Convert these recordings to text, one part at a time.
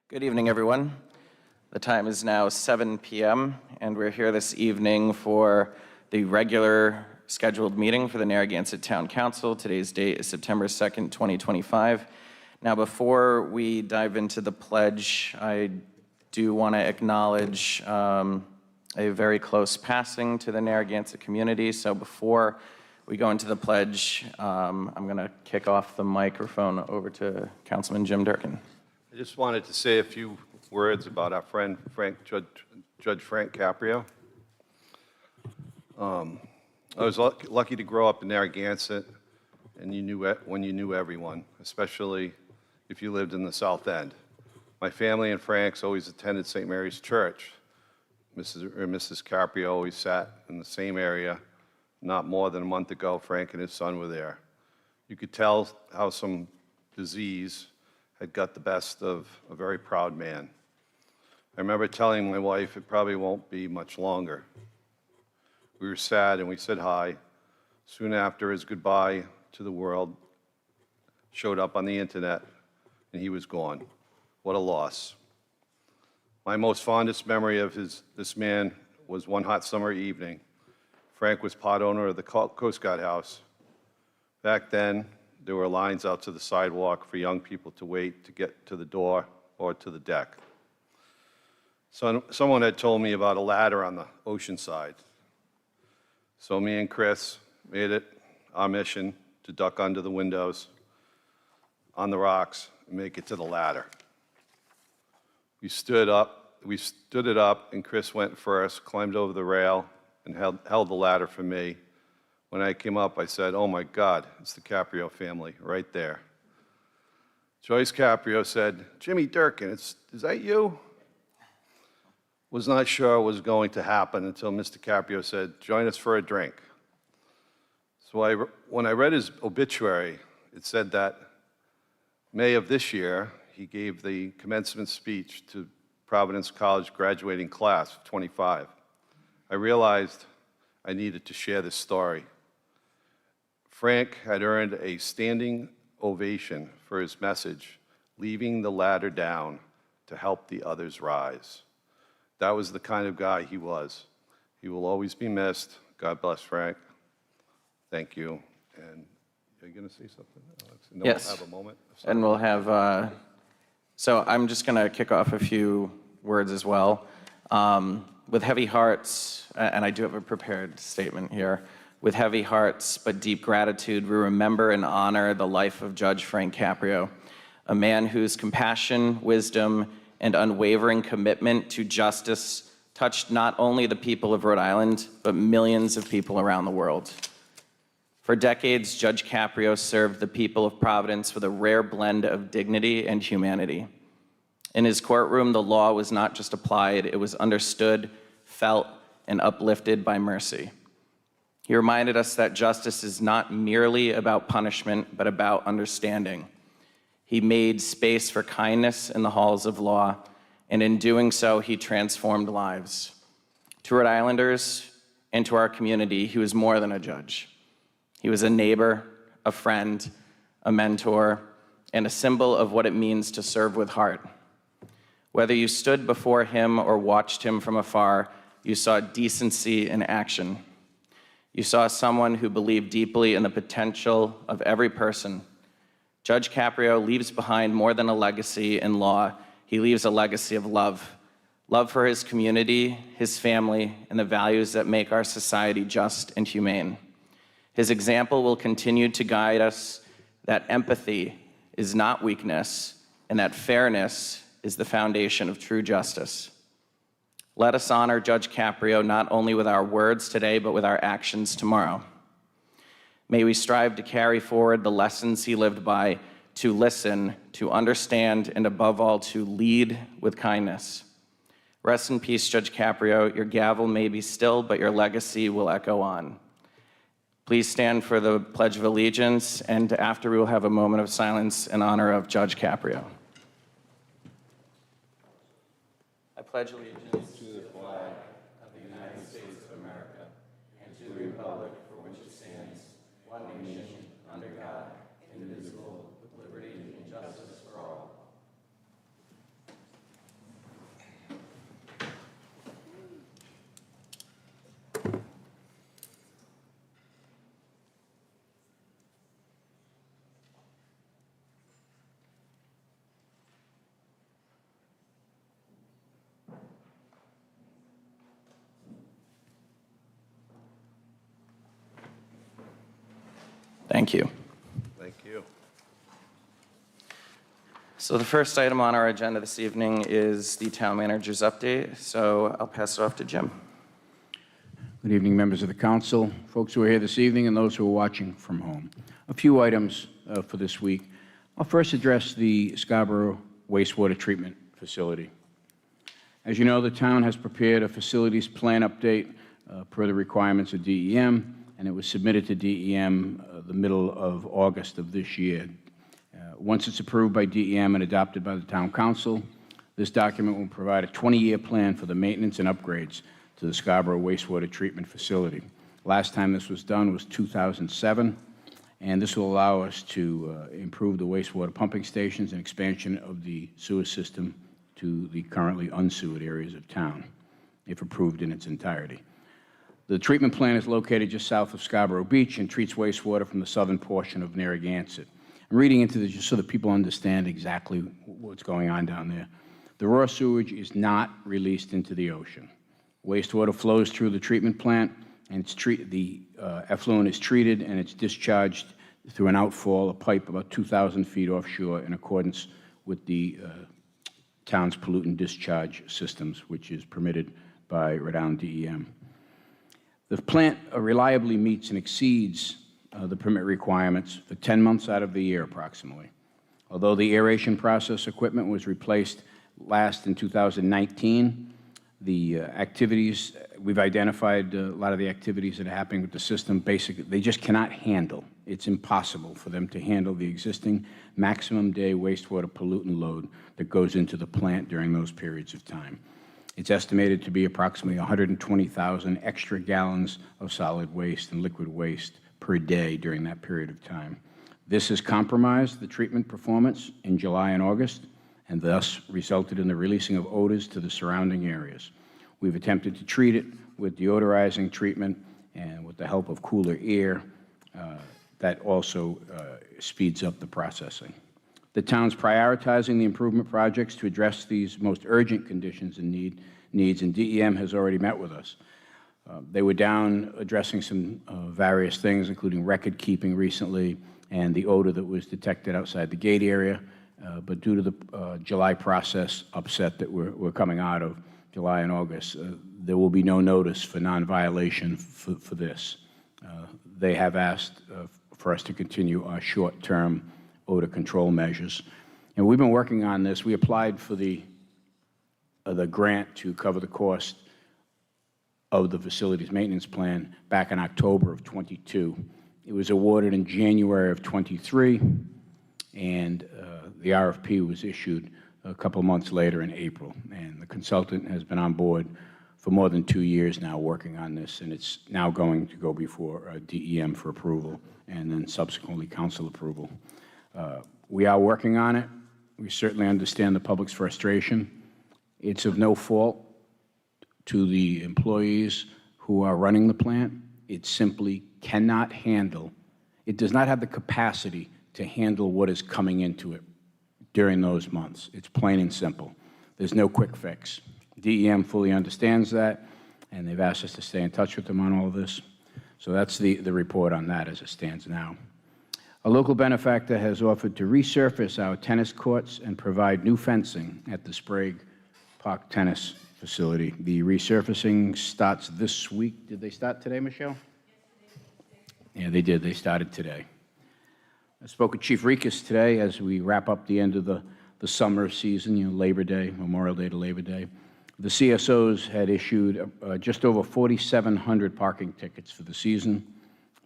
Good evening, everyone. The time is now 7 p.m., and we're here this evening for the regular scheduled meeting for the Narragansett Town Council. Today's date is September 2nd, 2025. Now, before we dive into the pledge, I do want to acknowledge a very close passing to the Narragansett community. So before we go into the pledge, I'm going to kick off the microphone over to Councilman Jim Durkin. I just wanted to say a few words about our friend Judge Frank Caprio. I was lucky to grow up in Narragansett, and when you knew everyone, especially if you lived in the South End. My family and Frank's always attended St. Mary's Church. Mrs. Caprio always sat in the same area. Not more than a month ago, Frank and his son were there. You could tell how some disease had got the best of a very proud man. I remember telling my wife it probably won't be much longer. We were sad and we said hi. Soon after, his goodbye to the world showed up on the internet and he was gone. What a loss. My most fondest memory of this man was one hot summer evening. Frank was part owner of the Coast Guard House. Back then, there were lines out to the sidewalk for young people to wait to get to the door or to the deck. So someone had told me about a ladder on the ocean side. So me and Chris made it our mission to duck under the windows on the rocks and make it to the ladder. We stood it up, and Chris went first, climbed over the rail, and held the ladder for me. When I came up, I said, "Oh my God, it's the Caprio family right there." Joyce Caprio said, "Jimmy Durkin, is that you?" Was not sure what was going to happen until Mr. Caprio said, "Join us for a drink." So when I read his obituary, it said that May of this year, he gave the commencement speech to Providence College graduating class of 25. I realized I needed to share this story. Frank had earned a standing ovation for his message, leaving the ladder down to help the others rise. That was the kind of guy he was. He will always be missed. God bless Frank. Thank you. And are you going to say something, Alex? And then Yes. We'll have a moment. And we'll have, so I'm just going to kick off a few words as well. With heavy hearts, and I do have a prepared statement here, with heavy hearts but deep gratitude, we remember and honor the life of Judge Frank Caprio, a man whose compassion, wisdom, and unwavering commitment to justice touched not only the people of Rhode Island, but millions of people around the world. For decades, Judge Caprio served the people of Providence with a rare blend of dignity and humanity. In his courtroom, the law was not just applied, it was understood, felt, and uplifted by mercy. He reminded us that justice is not merely about punishment, but about understanding. He made space for kindness in the halls of law, and in doing so, he transformed lives. To Rhode Islanders and to our community, he was more than a judge. He was a neighbor, a friend, a mentor, and a symbol of what it means to serve with heart. Whether you stood before him or watched him from afar, you saw decency in action. You saw someone who believed deeply in the potential of every person. Judge Caprio leaves behind more than a legacy in law. He leaves a legacy of love. Love for his community, his family, and the values that make our society just and humane. His example will continue to guide us that empathy is not weakness, and that fairness is the foundation of true justice. Let us honor Judge Caprio not only with our words today, but with our actions tomorrow. May we strive to carry forward the lessons he lived by, to listen, to understand, and above all, to lead with kindness. Rest in peace, Judge Caprio. Your gavel may be still, but your legacy will echo on. Please stand for the Pledge of Allegiance, and after we will have a moment of silence in honor of Judge Caprio. I pledge allegiance to the flag of the United States of America and to the republic for which it stands, one nation, under God, indivisible, with liberty and justice for all. Thank you. Thank you. So the first item on our agenda this evening is the town manager's update. So I'll pass it off to Jim. Good evening, members of the council, folks who are here this evening, and those who are watching from home. A few items for this week. I'll first address the Scarborough wastewater treatment facility. As you know, the town has prepared a facilities plan update per the requirements of DEM, and it was submitted to DEM the middle of August of this year. Once it's approved by DEM and adopted by the town council, this document will provide a 20-year plan for the maintenance and upgrades to the Scarborough wastewater treatment facility. Last time this was done was 2007, and this will allow us to improve the wastewater pumping stations and expansion of the sewer system to the currently unsewered areas of town, if approved in its entirety. The treatment plant is located just south of Scarborough Beach and treats wastewater from the southern portion of Narragansett. I'm reading into this just so that people understand exactly what's going on down there. The raw sewage is not released into the ocean. Wastewater flows through the treatment plant, and the effluent is treated and it's discharged through an outfall, a pipe about 2,000 feet offshore in accordance with the town's pollutant discharge systems, which is permitted by Rhode Island DEM. The plant reliably meets and exceeds the permit requirements for 10 months out of the year, approximately. Although the aeration process equipment was replaced last in 2019, the activities, we've identified a lot of the activities that are happening with the system, basically, they just cannot handle. It's impossible for them to handle the existing maximum day wastewater pollutant load that goes into the plant during those periods of time. It's estimated to be approximately 120,000 extra gallons of solid waste and liquid waste per day during that period of time. This has compromised the treatment performance in July and August, and thus resulted in the releasing of odors to the surrounding areas. We've attempted to treat it with deodorizing treatment and with the help of cooler air that also speeds up the processing. The town's prioritizing the improvement projects to address these most urgent conditions and needs, and DEM has already met with us. They were down addressing some various things, including record keeping recently and the odor that was detected outside the gate area. But due to the July process upset that we're coming out of, July and August, there will be no notice for non-violation for this. They have asked for us to continue our short-term odor control measures. And we've been working on this. We applied for the grant to cover the cost of the facilities maintenance plan back in October of '22. It was awarded in January of '23, and the RFP was issued a couple months later in April. And the consultant has been on board for more than 2 years now working on this, and it's now going to go before DEM for approval and then subsequently council approval. We are working on it. We certainly understand the public's frustration. It's of no fault to the employees who are running the plant. It simply cannot handle, it does not have the capacity to handle what is coming into it during those months. It's plain and simple. There's no quick fix. DEM fully understands that, and they've asked us to stay in touch with them on all of this. So that's the report on that as it stands now. A local benefactor has offered to resurface our tennis courts and provide new fencing at the Sprague Park Tennis Facility. The resurfacing starts this week. Did they start today, Michelle? Yeah, they did. They started today. I spoke with Chief Rikas today as we wrap up the end of the summer season, Labor Day, Memorial Day to Labor Day. The CSOs had issued just over 4,700 parking tickets for the season.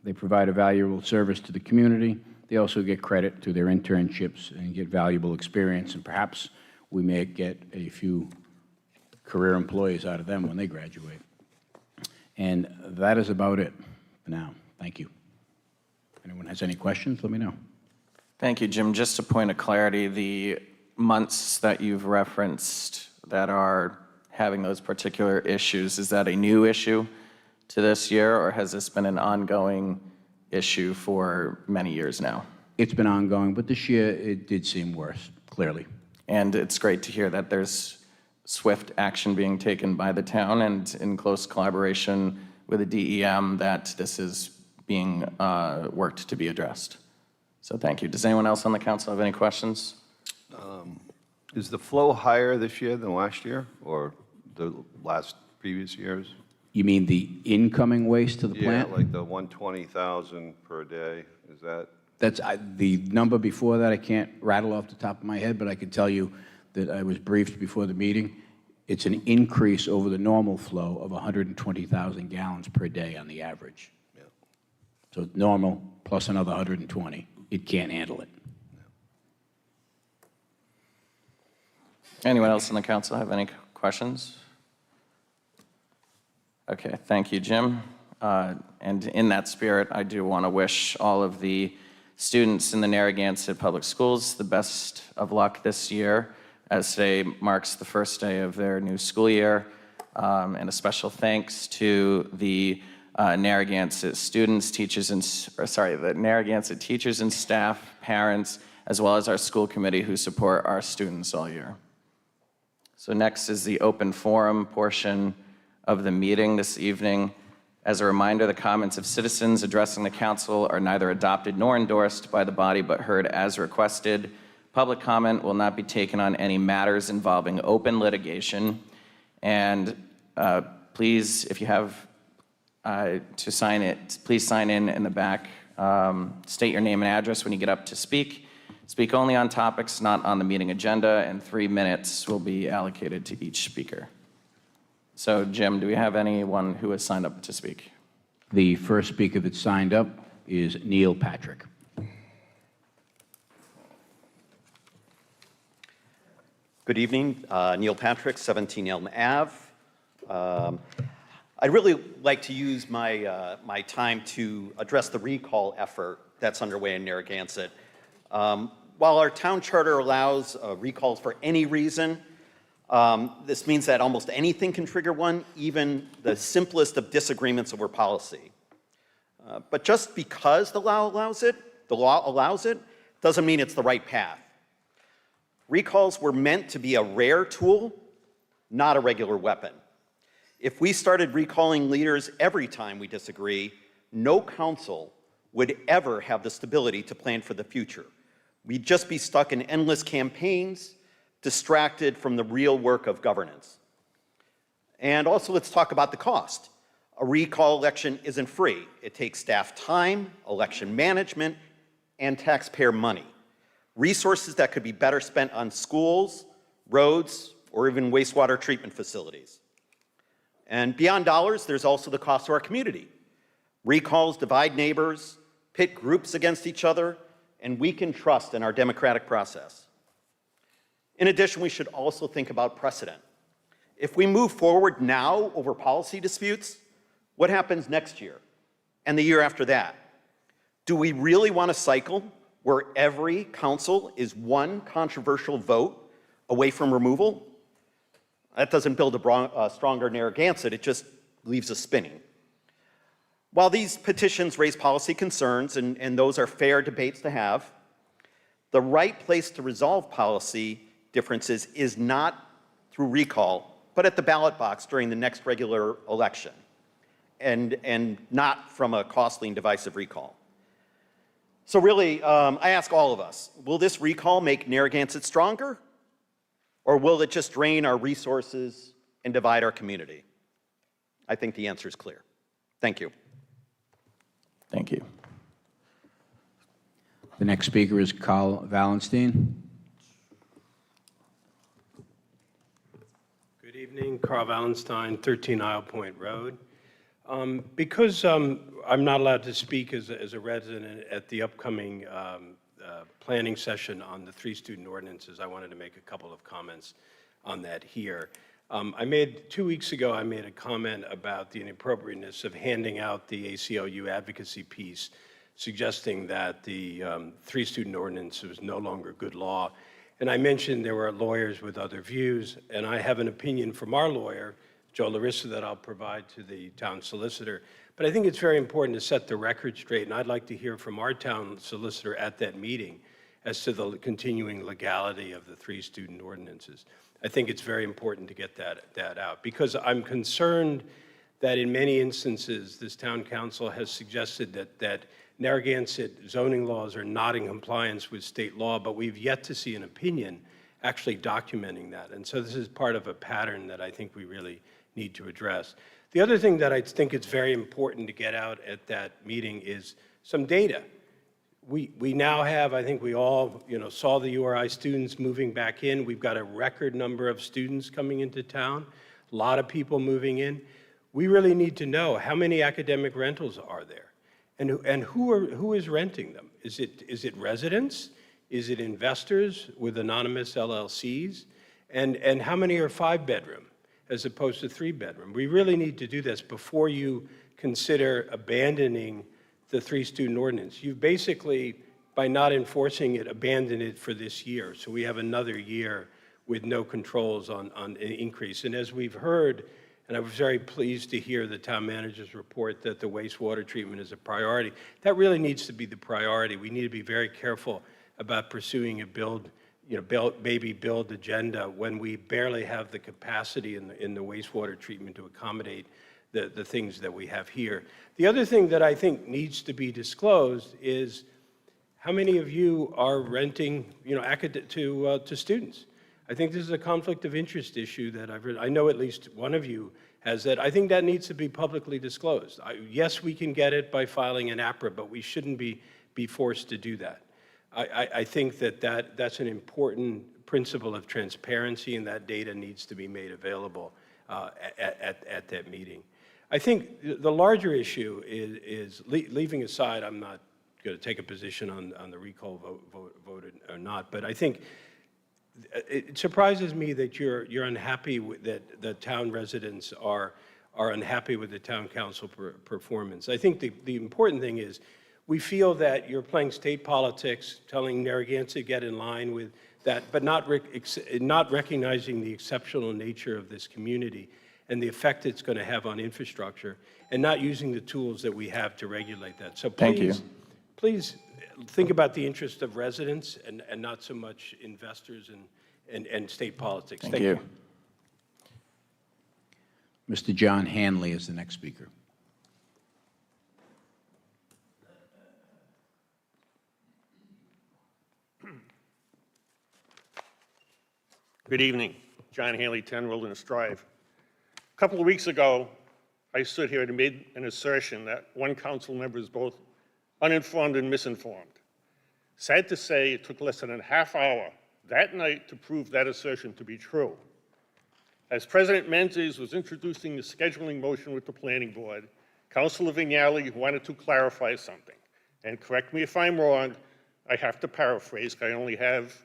They provide a valuable service to the community. They also get credit through their internships and get valuable experience, and perhaps we may get a few career employees out of them when they graduate. And that is about it for now. Thank you. Anyone has any questions, let me know. Thank you, Jim. Just a point of clarity, the months that you've referenced that are having those particular issues, is that a new issue to this year, or has this been an ongoing issue for many years now? It's been ongoing, but this year it did seem worse, clearly. And it's great to hear that there's swift action being taken by the town and in close collaboration with the DEM, that this is being worked to be addressed. So thank you. Does anyone else on the council have any questions? Is the flow higher this year than last year or the previous years? You mean the incoming waste to the plant? Yeah, like the 120,000 per day, is that? That's the number before that I can't rattle off the top of my head, but I can tell you that I was briefed before the meeting. It's an increase over the normal flow of 120,000 gallons per day on the average. Yeah. So normal plus another 120. It can't handle it. Anyone else on the council have any questions? Okay, thank you, Jim. And in that spirit, I do want to wish all of the students in the Narragansett Public Schools the best of luck this year, as today marks the first day of their new school year. And a special thanks to the Narragansett students, teachers, and the Narragansett teachers and staff, parents, as well as our school committee who support our students all year. So next is the open forum portion of the meeting this evening. As a reminder, the comments of citizens addressing the council are neither adopted nor endorsed by the body, but heard as requested. Public comment will not be taken on any matters involving open litigation. And please, if you have to sign it, please sign in the back. State your name and address when you get up to speak. Speak only on topics not on the meeting agenda, and 3 minutes will be allocated to each speaker. So, Jim, do we have anyone who has signed up to speak? The first speaker that signed up is Neil Patrick. Good evening, Neil Patrick, 17 Elm Ave. I'd really like to use my time to address the recall effort that's underway in Narragansett. While our town charter allows recalls for any reason, this means that almost anything can trigger one, even the simplest of disagreements over policy. But just because the law allows it, doesn't mean it's the right path. Recalls were meant to be a rare tool, not a regular weapon. If we started recalling leaders every time we disagree, no council would ever have the stability to plan for the future. We'd just be stuck in endless campaigns, distracted from the real work of governance. And also, let's talk about the cost. A recall election isn't free. It takes staff time, election management, and taxpayer money. Resources that could be better spent on schools, roads, or even wastewater treatment facilities. And beyond dollars, there's also the cost to our community. Recalls divide neighbors, pit groups against each other, and weaken trust in our democratic process. In addition, we should also think about precedent. If we move forward now over policy disputes, what happens next year and the year after that? Do we really want a cycle where every council is one controversial vote away from removal? That doesn't build a stronger Narragansett, it just leaves us spinning. While these petitions raise policy concerns, and those are fair debates to have, the right place to resolve policy differences is not through recall, but at the ballot box during the next regular election, and not from a costly and divisive recall. So really, I ask all of us, will this recall make Narragansett stronger, or will it just drain our resources and divide our community? I think the answer is clear. Thank you. Thank you. The next speaker is Carl Valenstein. Good evening, Carl Valenstein, 13 Isle Point Road. Because I'm not allowed to speak as a resident at the upcoming planning session on the 3 student ordinances, I wanted to make a couple of comments on that here. 2 weeks ago, I made a comment about the inappropriateness of handing out the ACLU advocacy piece, suggesting that the 3 student ordinance was no longer good law. And I mentioned there were lawyers with other views, and I have an opinion from our lawyer, Joe Larissa, that I'll provide to the town solicitor. But I think it's very important to set the record straight, and I'd like to hear from our town solicitor at that meeting as to the continuing legality of the 3 student ordinances. I think it's very important to get that out, because I'm concerned that in many instances, this town council has suggested that Narragansett zoning laws are not in compliance with state law, but we've yet to see an opinion actually documenting that. And so this is part of a pattern that I think we really need to address. The other thing that I think it's very important to get out at that meeting is some data. We now have, I think we all saw the URI students moving back in. We've got a record number of students coming into town, a lot of people moving in. We really need to know how many academic rentals are there and who is renting them. Is it residents? Is it investors with anonymous LLCs? And how many are 5-bedroom as opposed to 3-bedroom? We really need to do this before you consider abandoning the 3-student ordinance. You've basically, by not enforcing it, abandoned it for this year. So we have another year with no controls on an increase. And as we've heard, and I was very pleased to hear the town manager's report that the wastewater treatment is a priority. That really needs to be the priority. We need to be very careful about pursuing a baby build agenda when we barely have the capacity in the wastewater treatment to accommodate the things that we have here. The other thing that I think needs to be disclosed is how many of you are renting, to students. I think this is a conflict of interest issue that I've heard. I know at least one of you has that. I think that needs to be publicly disclosed. Yes, we can get it by filing an APRA, but we shouldn't be forced to do that. I think that's an important principle of transparency, and that data needs to be made available at that meeting. I think the larger issue is leaving aside, I'm not going to take a position on the recall vote or not, but I think it surprises me that you're unhappy that the town residents are unhappy with the town council performance. I think the important thing is we feel that you're playing state politics, telling Narragansett to get in line with that, but not recognizing the exceptional nature of this community and the effect it's going to have on infrastructure, and not using the tools that we have to regulate that. So please think about the interest of residents and not so much investors and state politics. Thank you. Mr. John Hanley is the next speaker. Good evening. John Hanley, 10 Wilderness Drive. A couple of weeks ago, I stood here and made an assertion that one council member is both uninformed and misinformed. Sad to say, it took less than a half hour that night to prove that assertion to be true. As President Menzies was introducing the scheduling motion with the planning board, Councilor Vignali wanted to clarify something. And correct me if I'm wrong, I have to paraphrase, because I only have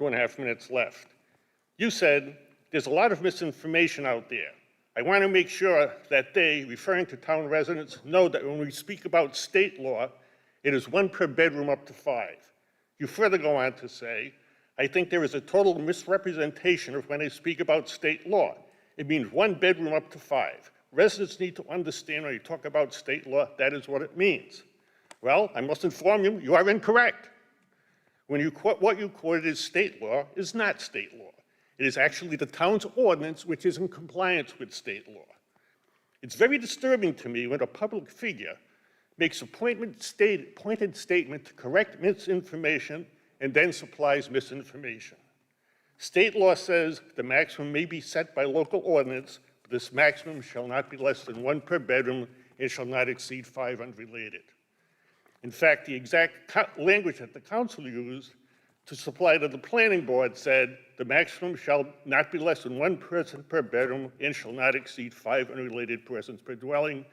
2.5 minutes left. You said, there's a lot of misinformation out there. I want to make sure that they, referring to town residents, know that when we speak about state law, it is 1 per bedroom up to 5. You further go on to say, I think there is a total misrepresentation of when I speak about state law. It means 1 bedroom up to 5. Residents need to understand when you talk about state law, that is what it means. Well, I must inform you, you are incorrect. What you quoted as state law is not state law. It is actually the town's ordinance, which is in compliance with state law. It's very disturbing to me when a public figure makes a pointed statement to correct misinformation and then supplies misinformation. State law says the maximum may be set by local ordinance, but this maximum shall not be less than 1 per bedroom and shall not exceed 5 unrelated. In fact, the exact language that the council used to supply to the planning board said the maximum shall not be less than 1 person per bedroom and shall not exceed 5 unrelated persons per dwelling.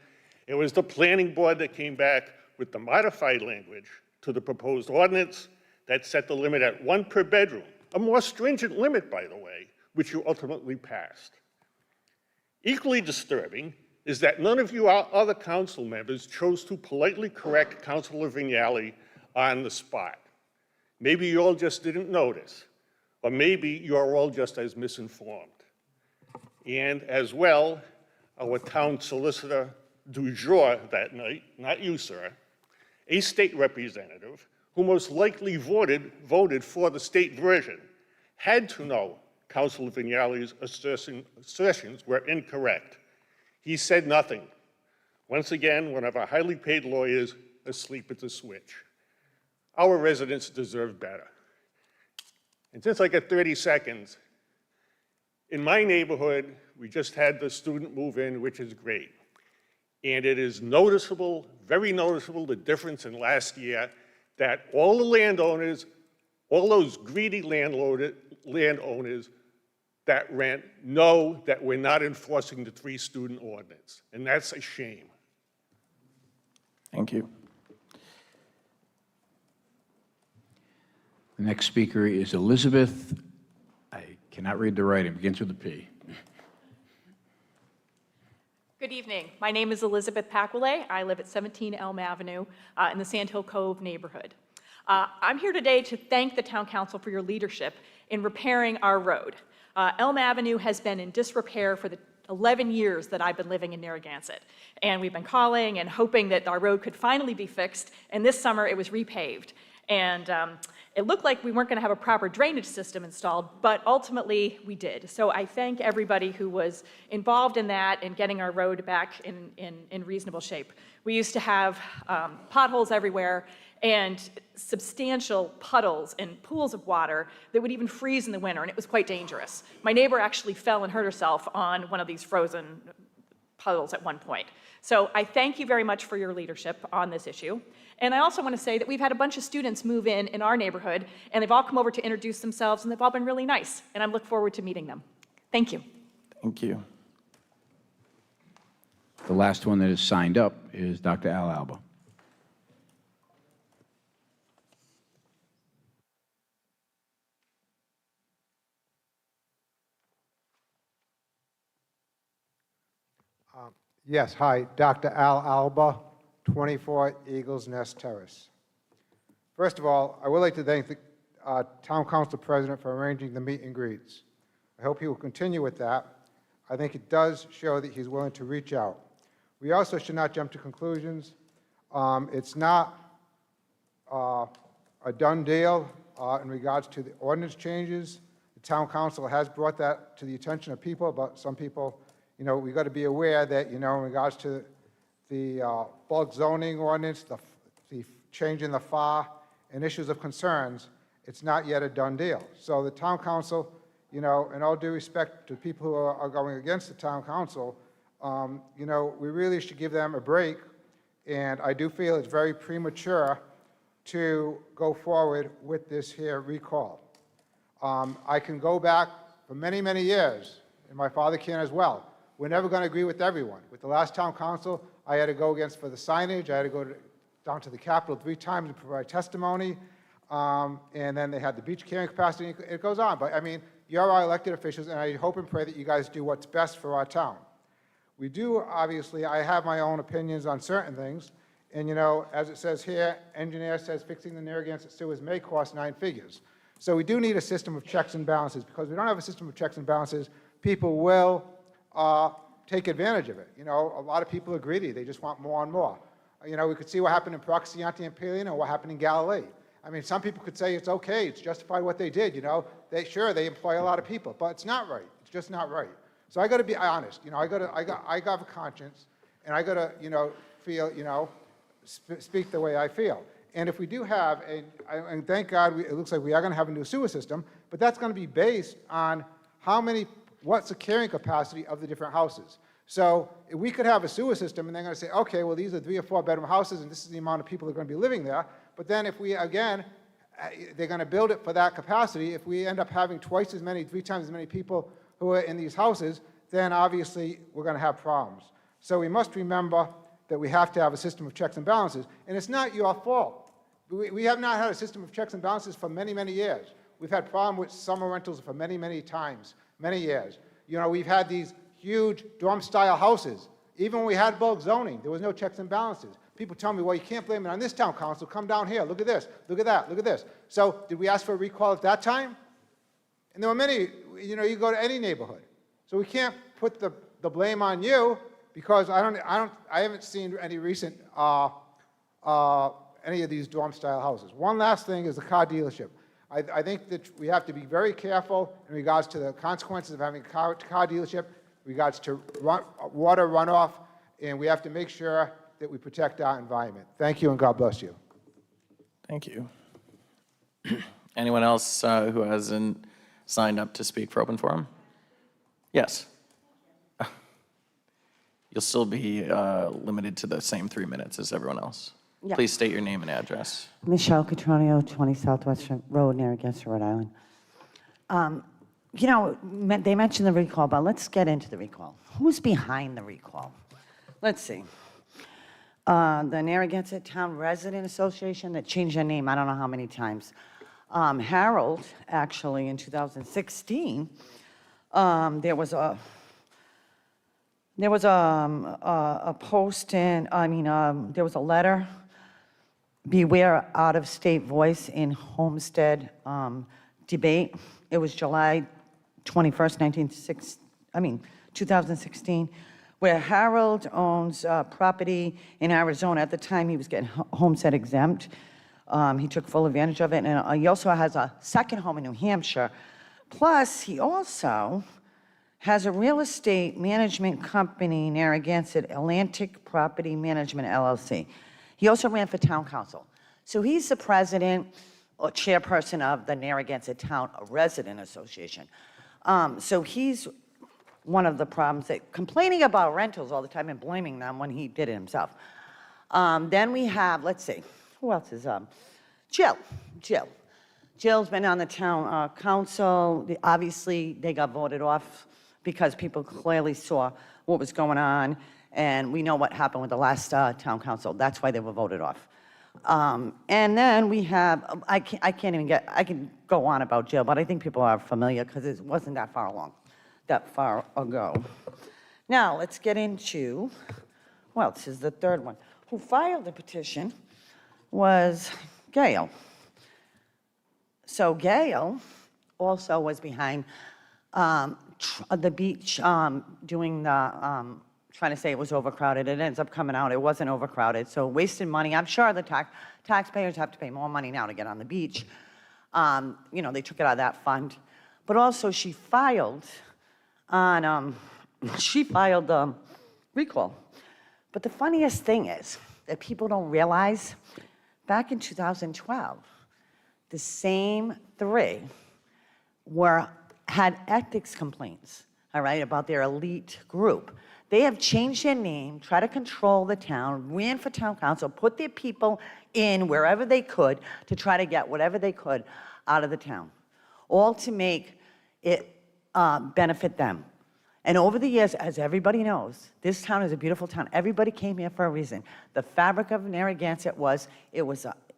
It was the planning board that came back with the modified language to the proposed ordinance that set the limit at 1 per bedroom, a more stringent limit, by the way, which you ultimately passed. Equally disturbing is that none of you other council members chose to politely correct Councilor Vignali on the spot. Maybe you all just didn't notice, or maybe you are all just as misinformed. And as well, our town solicitor du jour that night, not you, sir, a state representative who most likely voted for the state version, had to know Councilor Vignali's assertions were incorrect. He said nothing. Once again, one of our highly paid lawyers asleep at the switch. Our residents deserve better. And since I got 30 seconds, in my neighborhood, we just had the student move in, which is great. And it is noticeable, very noticeable, the difference in last year that all the landowners, all those greedy landowners that rent know that we're not enforcing the 3-student ordinance. And that's a shame. Thank you. The next speaker is Elizabeth. I cannot read the writing. It begins with a P. Good evening. My name is Elizabeth Paquile. I live at 17 Elm Avenue in the Sand Hill Cove neighborhood. I'm here today to thank the Town Council for your leadership in repairing our road. Elm Avenue has been in disrepair for the 11 years that I've been living in Narragansett. And we've been calling and hoping that our road could finally be fixed. And this summer it was repaved. And it looked like we weren't going to have a proper drainage system installed, but ultimately we did. So I thank everybody who was involved in that and getting our road back in reasonable shape. We used to have potholes everywhere and substantial puddles and pools of water that would even freeze in the winter, and it was quite dangerous. My neighbor actually fell and hurt herself on one of these frozen puddles at one point. So I thank you very much for your leadership on this issue. And I also want to say that we've had a bunch of students move in our neighborhood, and they've all come over to introduce themselves, and they've all been really nice, and I look forward to meeting them. Thank you. Thank you. The last one that is signed up is Dr. Al Alba. Yes, hi, Dr. Al Alba, 24 Eagles Nest Terrace. First of all, I would like to thank the Town Council President for arranging the meet and greets. I hope he will continue with that. I think it does show that he's willing to reach out. We also should not jump to conclusions. It's not a done deal in regards to the ordinance changes. The Town Council has brought that to the attention of people, but some people, you know, we've got to be aware that, you know, in regards to the bulk zoning ordinance, the change in the FAR, and issues of concerns, it's not yet a done deal. So the Town Council, you know, in all due respect to people who are going against the Town Council, you know, we really should give them a break, and I do feel it's very premature to go forward with this here recall. I can go back for many, many years, and my father can as well. We're never going to agree with everyone. With the last Town Council, I had to go against for the signage. I had to go down to the Capitol 3 times to provide testimony. And then they had the beach carrying capacity. It goes on. But, I mean, you're our elected officials, and I hope and pray that you guys do what's best for our town. We do, obviously, I have my own opinions on certain things. And, you know, as it says here, engineer says fixing the Narragansett sewers may cost 9 figures. So we do need a system of checks and balances. Because we don't have a system of checks and balances, people will take advantage of it. You know, a lot of people are greedy. They just want more and more. You know, we could see what happened in Proximate and Pelion and what happened in Galilee. I mean, some people could say it's okay, it's justified what they did, you know. They employ a lot of people, but it's not right. It's just not right. So I got to be honest. You know, I got a conscience, and I got to, you know, feel, you know, speak the way I feel. And if we do have, and thank God, it looks like we are going to have a new sewer system, but that's going to be based on what's the carrying capacity of the different houses. So if we could have a sewer system, and they're going to say, okay, well, these are 3 or 4 bedroom houses, and this is the amount of people that are going to be living there. But then if we, again, they're going to build it for that capacity. If we end up having twice as many, 3 times as many people who are in these houses, then obviously we're going to have problems. So we must remember that we have to have a system of checks and balances. And it's not your fault. We have not had a system of checks and balances for many, many years. We've had problems with summer rentals for many, many times, many years. You know, we've had these huge dorm-style houses. Even when we had bulk zoning, there was no checks and balances. People tell me, well, you can't blame it on this town council. Come down here. Look at this. Look at that. Look at this. So did we ask for a recall at that time? And there were many, you know, you go to any neighborhood. So we can't put the blame on you because I haven't seen any recent, any of these dorm-style houses. One last thing is the car dealership. I think that we have to be very careful in regards to the consequences of having a car dealership. regards to water runoff, and we have to make sure that we protect our environment. Thank you, and God bless you. Thank you. Anyone else who hasn't signed up to speak for open forum? Yes. You'll still be limited to the same 3 minutes as everyone else. Yeah. Please state your name and address. Michelle Catronio, 20 Southwest Road, Narragansett, Rhode Island. You know, they mentioned the recall, but let's get into the recall. Who's behind the recall? Let's see. The Narragansett Town Resident Association that changed their name I don't know how many times. Harold, actually, in 2016, there was a post in, there was a letter, beware out-of-state voice in homestead debate. It was July 21st, 2016, where Harold owns property in Arizona. At the time, he was getting homestead exempt. He took full advantage of it, and he also has a second home in New Hampshire. Plus, he also has a real estate management company, Narragansett Atlantic Property Management, LLC. He also ran for town council. So he's the president or chairperson of the Narragansett Town Resident Association. So he's one of the problems that complaining about rentals all the time and blaming them when he did it himself. Then we have, let's see, who else is, Jill. Jill's been on the town council. Obviously, they got voted off because people clearly saw what was going on, and we know what happened with the last town council. That's why they were voted off. And then we have, I can go on about Jill, but I think people are familiar because it wasn't that far ago. Now, let's get into, well, this is the third one. Who filed the petition was Gail. So Gail also was behind the beach doing the, trying to say it was overcrowded. It ends up coming out, it wasn't overcrowded. So wasted money. I'm sure the taxpayers have to pay more money now to get on the beach. You know, they took it out of that fund. But also she filed on, recall. But the funniest thing is that people don't realize, back in 2012, the same three had ethics complaints, all right, about their elite group. They have changed their name, tried to control the town, ran for town council, put their people in wherever they could to try to get whatever they could out of the town, all to make it benefit them. And over the years, as everybody knows, this town is a beautiful town. Everybody came here for a reason. The fabric of Narragansett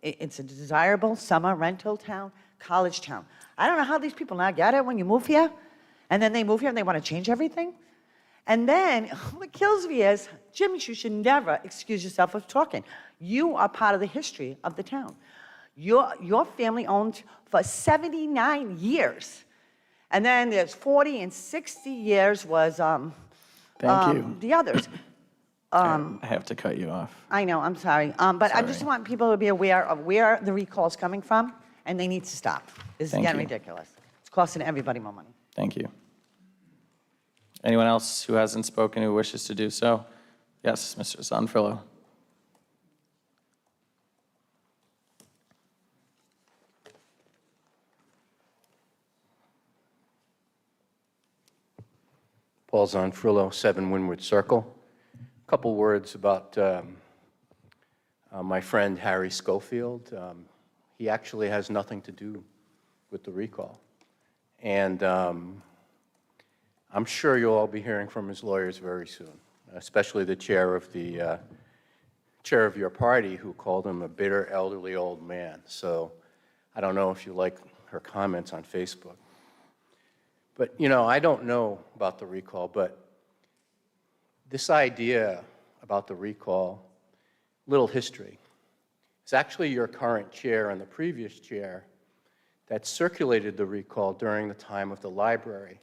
it's a desirable summer rental town, college town. I don't know how these people now get it when you move here, and then they move here and they want to change everything. And then what kills me is, Jim, you should never excuse yourself for talking. You are part of the history of the town. Your family owned for 79 years. And then there's 40 and 60 years was Thank you. the others. I have to cut you off. I know, I'm sorry. But I just Sorry. want people to be aware of where the recall is coming from, and they need to stop. This is Thank getting you. ridiculous. It's costing everybody more money. Thank you. Anyone else who hasn't spoken who wishes to do so? Yes, Mr. Zonfrillo. Paul Zonfrillo, 7 Windward Circle. A couple words about my friend Harry Schofield. He actually has nothing to do with the recall. And I'm sure you'll all be hearing from his lawyers very soon, especially the chair of your party, who called him a bitter elderly old man. So I don't know if you like her comments on Facebook. But, you know, I don't know about the recall, but this idea about the recall, little history. It's actually your current chair and the previous chair that circulated the recall during the time of the library,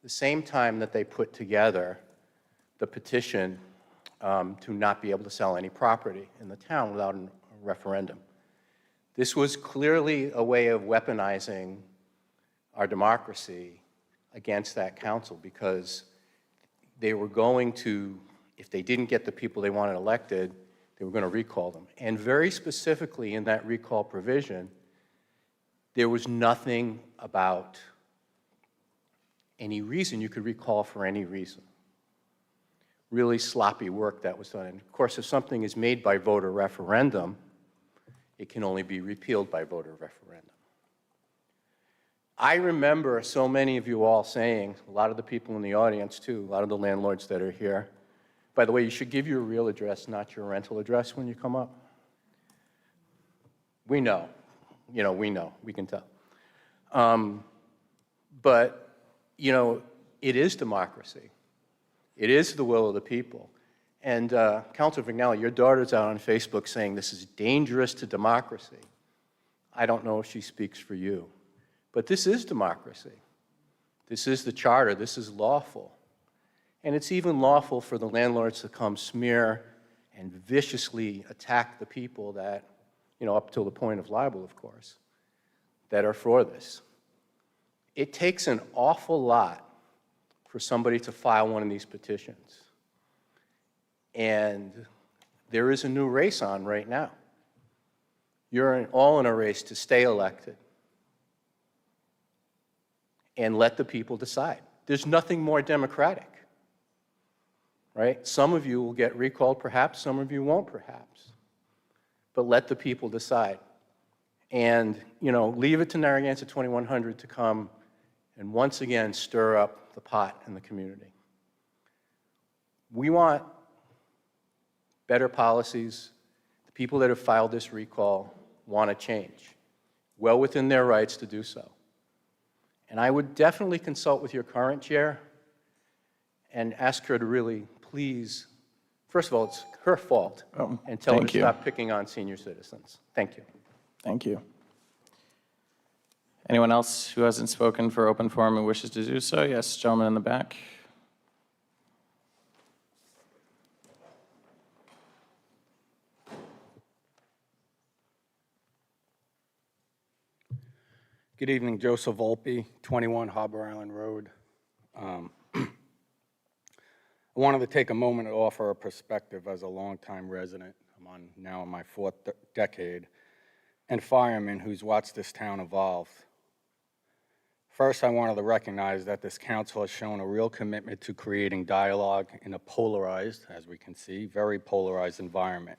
the same time that they put together the petition to not be able to sell any property in the town without a referendum. This was clearly a way of weaponizing our democracy against that council, because they were going to, if they didn't get the people they wanted elected, they were going to recall them. And very specifically in that recall provision, there was nothing about any reason you could recall for any reason. Really sloppy work that was done. And of course, if something is made by voter referendum, it can only be repealed by voter referendum. I remember so many of you all saying, a lot of the people in the audience too, a lot of the landlords that are here, by the way, you should give your real address, not your rental address when you come up. We know, we know, we can tell. But, it is democracy. It is the will of the people. And Councilor Vignali, your daughter's out on Facebook saying this is dangerous to democracy. I don't know if she speaks for you, but this is democracy. This is the charter. This is lawful. And it's even lawful for the landlords to come smear and viciously attack the people that, up till the point of libel, of course, that are for this. It takes an awful lot for somebody to file one of these petitions. And there is a new race on right now. You're all in a race to stay elected and let the people decide. There's nothing more democratic, right? Some of you will get recalled perhaps, some of you won't perhaps. But let the people decide. And, leave it to Narragansett 2100 to come and once again stir up the pot in the community. We want better policies. The people that have filed this recall want to change, well within their rights to do so. And I would definitely consult with your current chair and ask her to really please, first of all, it's her fault, and tell her to stop picking on senior citizens. Thank you. Thank you. Anyone else who hasn't spoken for open forum who wishes to do so? Yes, gentleman in the back. Good evening, Joseph Volpe, 21 Harbor Island Road. I wanted to take a moment to offer a perspective as a longtime resident. I'm now in my fourth decade, and fireman who's watched this town evolve. First, I wanted to recognize that this council has shown a real commitment to creating dialogue in a polarized, as we can see, very polarized environment.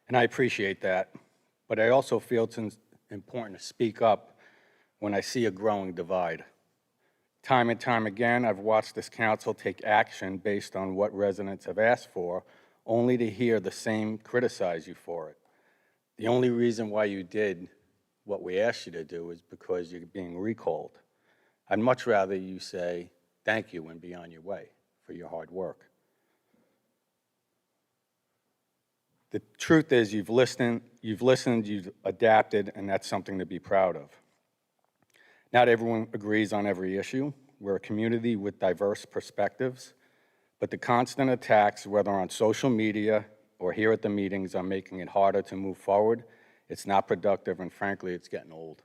And I appreciate that, but I also feel it's important to speak up when I see a growing divide. Time and time again, I've watched this council take action based on what residents have asked for, only to hear the same criticize you for it. The only reason why you did what we asked you to do is because you're being recalled. I'd much rather you say thank you and be on your way for your hard work. The truth is you've listened, you've adapted, and that's something to be proud of. Not everyone agrees on every issue. We're a community with diverse perspectives, but the constant attacks, whether on social media or here at the meetings, are making it harder to move forward. It's not productive, and frankly, it's getting old.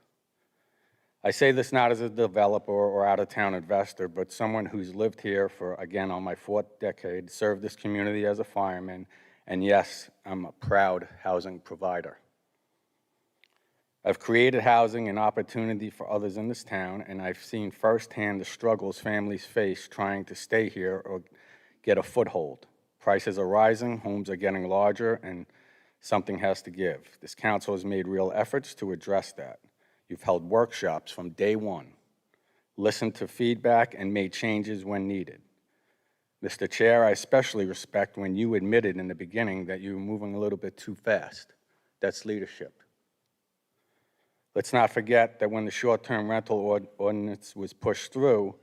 I say this not as a developer or out-of-town investor, but someone who's lived here for, again, on my fourth decade, served this community as a fireman, and yes, I'm a proud housing provider. I've created housing and opportunity for others in this town, and I've seen firsthand the struggles families face trying to stay here or get a foothold. Prices are rising, homes are getting larger, and something has to give. This council has made real efforts to address that. You've held workshops from day one, listened to feedback, and made changes when needed. Mr. Chair, I especially respect when you admitted in the beginning that you were moving a little bit too fast. That's leadership. Let's not forget that when the short-term rental ordinance was pushed through,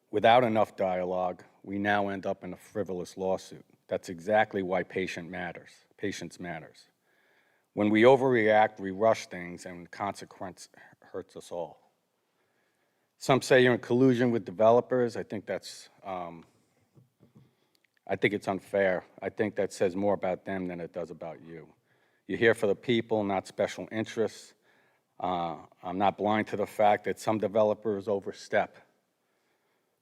without enough dialogue, we now end up in a frivolous lawsuit. That's exactly why patience matters. When we overreact, we rush things, and the consequence hurts us all. Some say you're in collusion with developers. I think it's unfair. I think that says more about them than it does about you. You're here for the people, not special interests. I'm not blind to the fact that some developers overstep.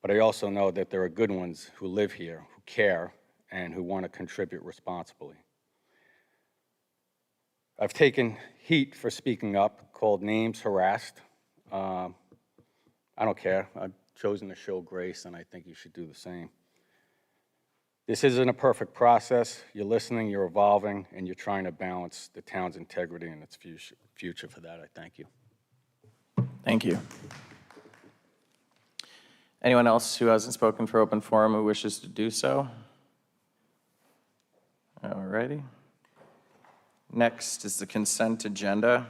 but I also know that there are good ones who live here, who care, and who want to contribute responsibly. I've taken heat for speaking up, called names, harassed. I don't care. I've chosen to show grace, and I think you should do the same. This isn't a perfect process. You're listening, you're evolving, and you're trying to balance the town's integrity and its future. For that, I thank you. Thank you. Anyone else who hasn't spoken for open forum who wishes to do so? All righty. Next is the consent agenda.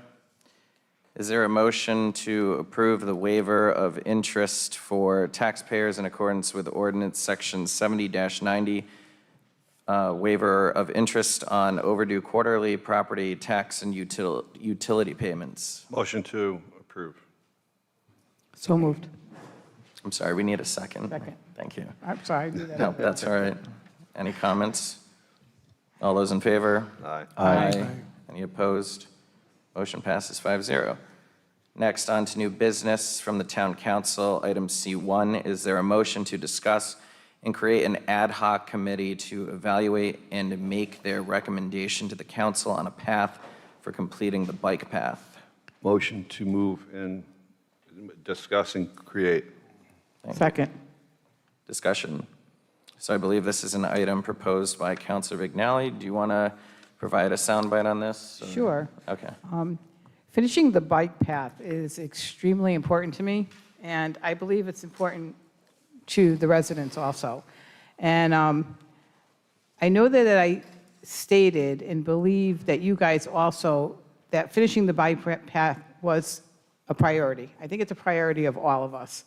Is there a motion to approve the waiver of interest for taxpayers in accordance with ordinance section 70-90, waiver of interest on overdue quarterly property tax and utility payments? Motion to approve. So moved. I'm sorry, we need a second. Second. Thank you. I'm sorry. Do that. No, that's all right. Any comments? All those in favor? Aye. Aye. Any opposed? Motion passes 5-0. Next, on to new business from the Town Council. Item C1, is there a motion to discuss and create an ad hoc committee to evaluate and make their recommendation to the council on a path for completing the bike path? Motion to move and discuss and create. Second. Discussion. So I believe this is an item proposed by Councilor Vignali. Do you want to provide a soundbite on this? Sure. Okay. Finishing the bike path is extremely important to me, and I believe it's important to the residents also. And I know that I stated and believe that you guys also, that finishing the bike path was a priority. I think it's a priority of all of us.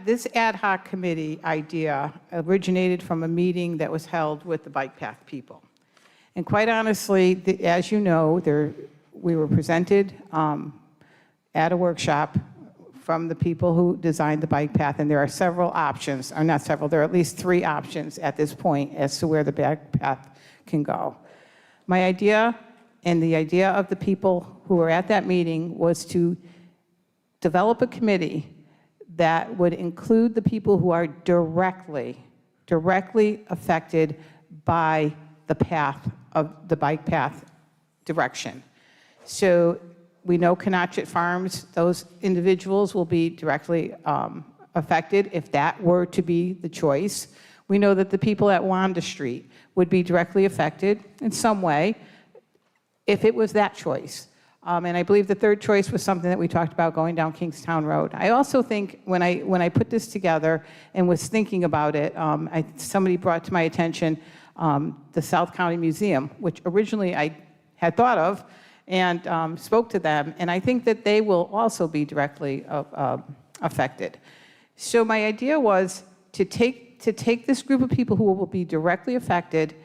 This ad hoc committee idea originated from a meeting that was held with the bike path people. And quite honestly, as you know, we were presented at a workshop from the people who designed the bike path, and there are several options, or not several, there are at least 3 options at this point as to where the bike path can go. My idea, and the idea of the people who were at that meeting, was to develop a committee that would include the people who are directly affected by the path of the bike path direction. So we know Canachet Farms, those individuals will be directly affected if that were to be the choice. We know that the people at Wanda Street would be directly affected in some way if it was that choice. And I believe the third choice was something that we talked about, going down Kingstown Road. I also think when I put this together and was thinking about it, somebody brought to my attention the South County Museum, which originally I had thought of, and spoke to them, and I think that they will also be directly affected. So my idea was to take this group of people who will be directly affected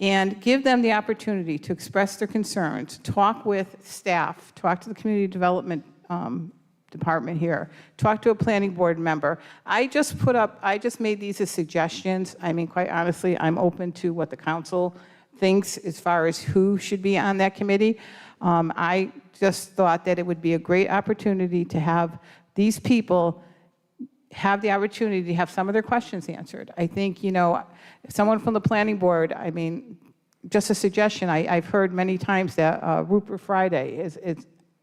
and give them the opportunity to express their concerns, talk with staff, talk to the community development department here, talk to a planning board member. I just made these as suggestions. I mean, quite honestly, I'm open to what the council thinks as far as who should be on that committee. I just thought that it would be a great opportunity to have these people have the opportunity to have some of their questions answered. I think, someone from the planning board, I mean, just a suggestion, I've heard many times that Rupert Friday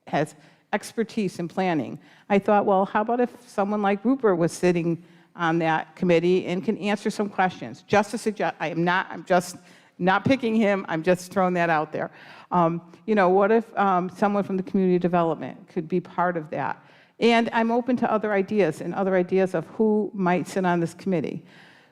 has expertise in planning. I thought, well, how about if someone like Rupert was sitting on that committee and can answer some questions? Just to suggest, I'm just not picking him, I'm just throwing that out there. What if someone from the community development could be part of that? And I'm open to other ideas of who might sit on this committee.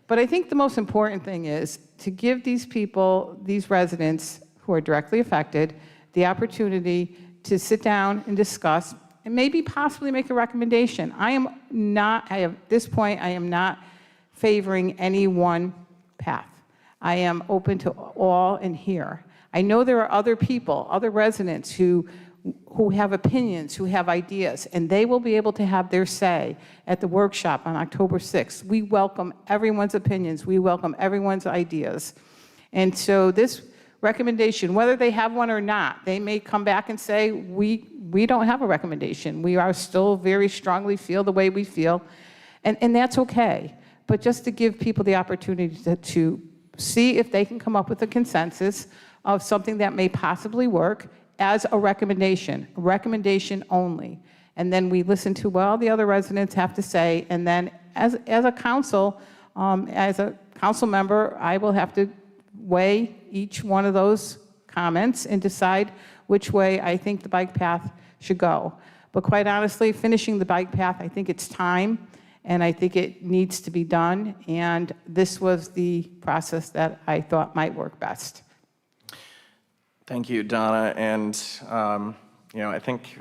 But I think the most important thing is to give these people, these residents who are directly affected, the opportunity to sit down and discuss and maybe possibly make a recommendation. At this point, I am not favoring any one path. I am open to all and hear. I know there are other people, other residents who have opinions, who have ideas, and they will be able to have their say at the workshop on October 6th. We welcome everyone's opinions. We welcome everyone's ideas. And so this recommendation, whether they have one or not, they may come back and say, we don't have a recommendation. We are still very strongly feel the way we feel. And that's okay. But just to give people the opportunity to see if they can come up with a consensus of something that may possibly work as a recommendation only. And then we listen to what all the other residents have to say, and then as a council member, I will have to weigh each one of those comments and decide which way I think the bike path should go. But quite honestly, finishing the bike path, I think it's time, and I think it needs to be done, and this was the process that I thought might work best. Thank you, Donna. And, I think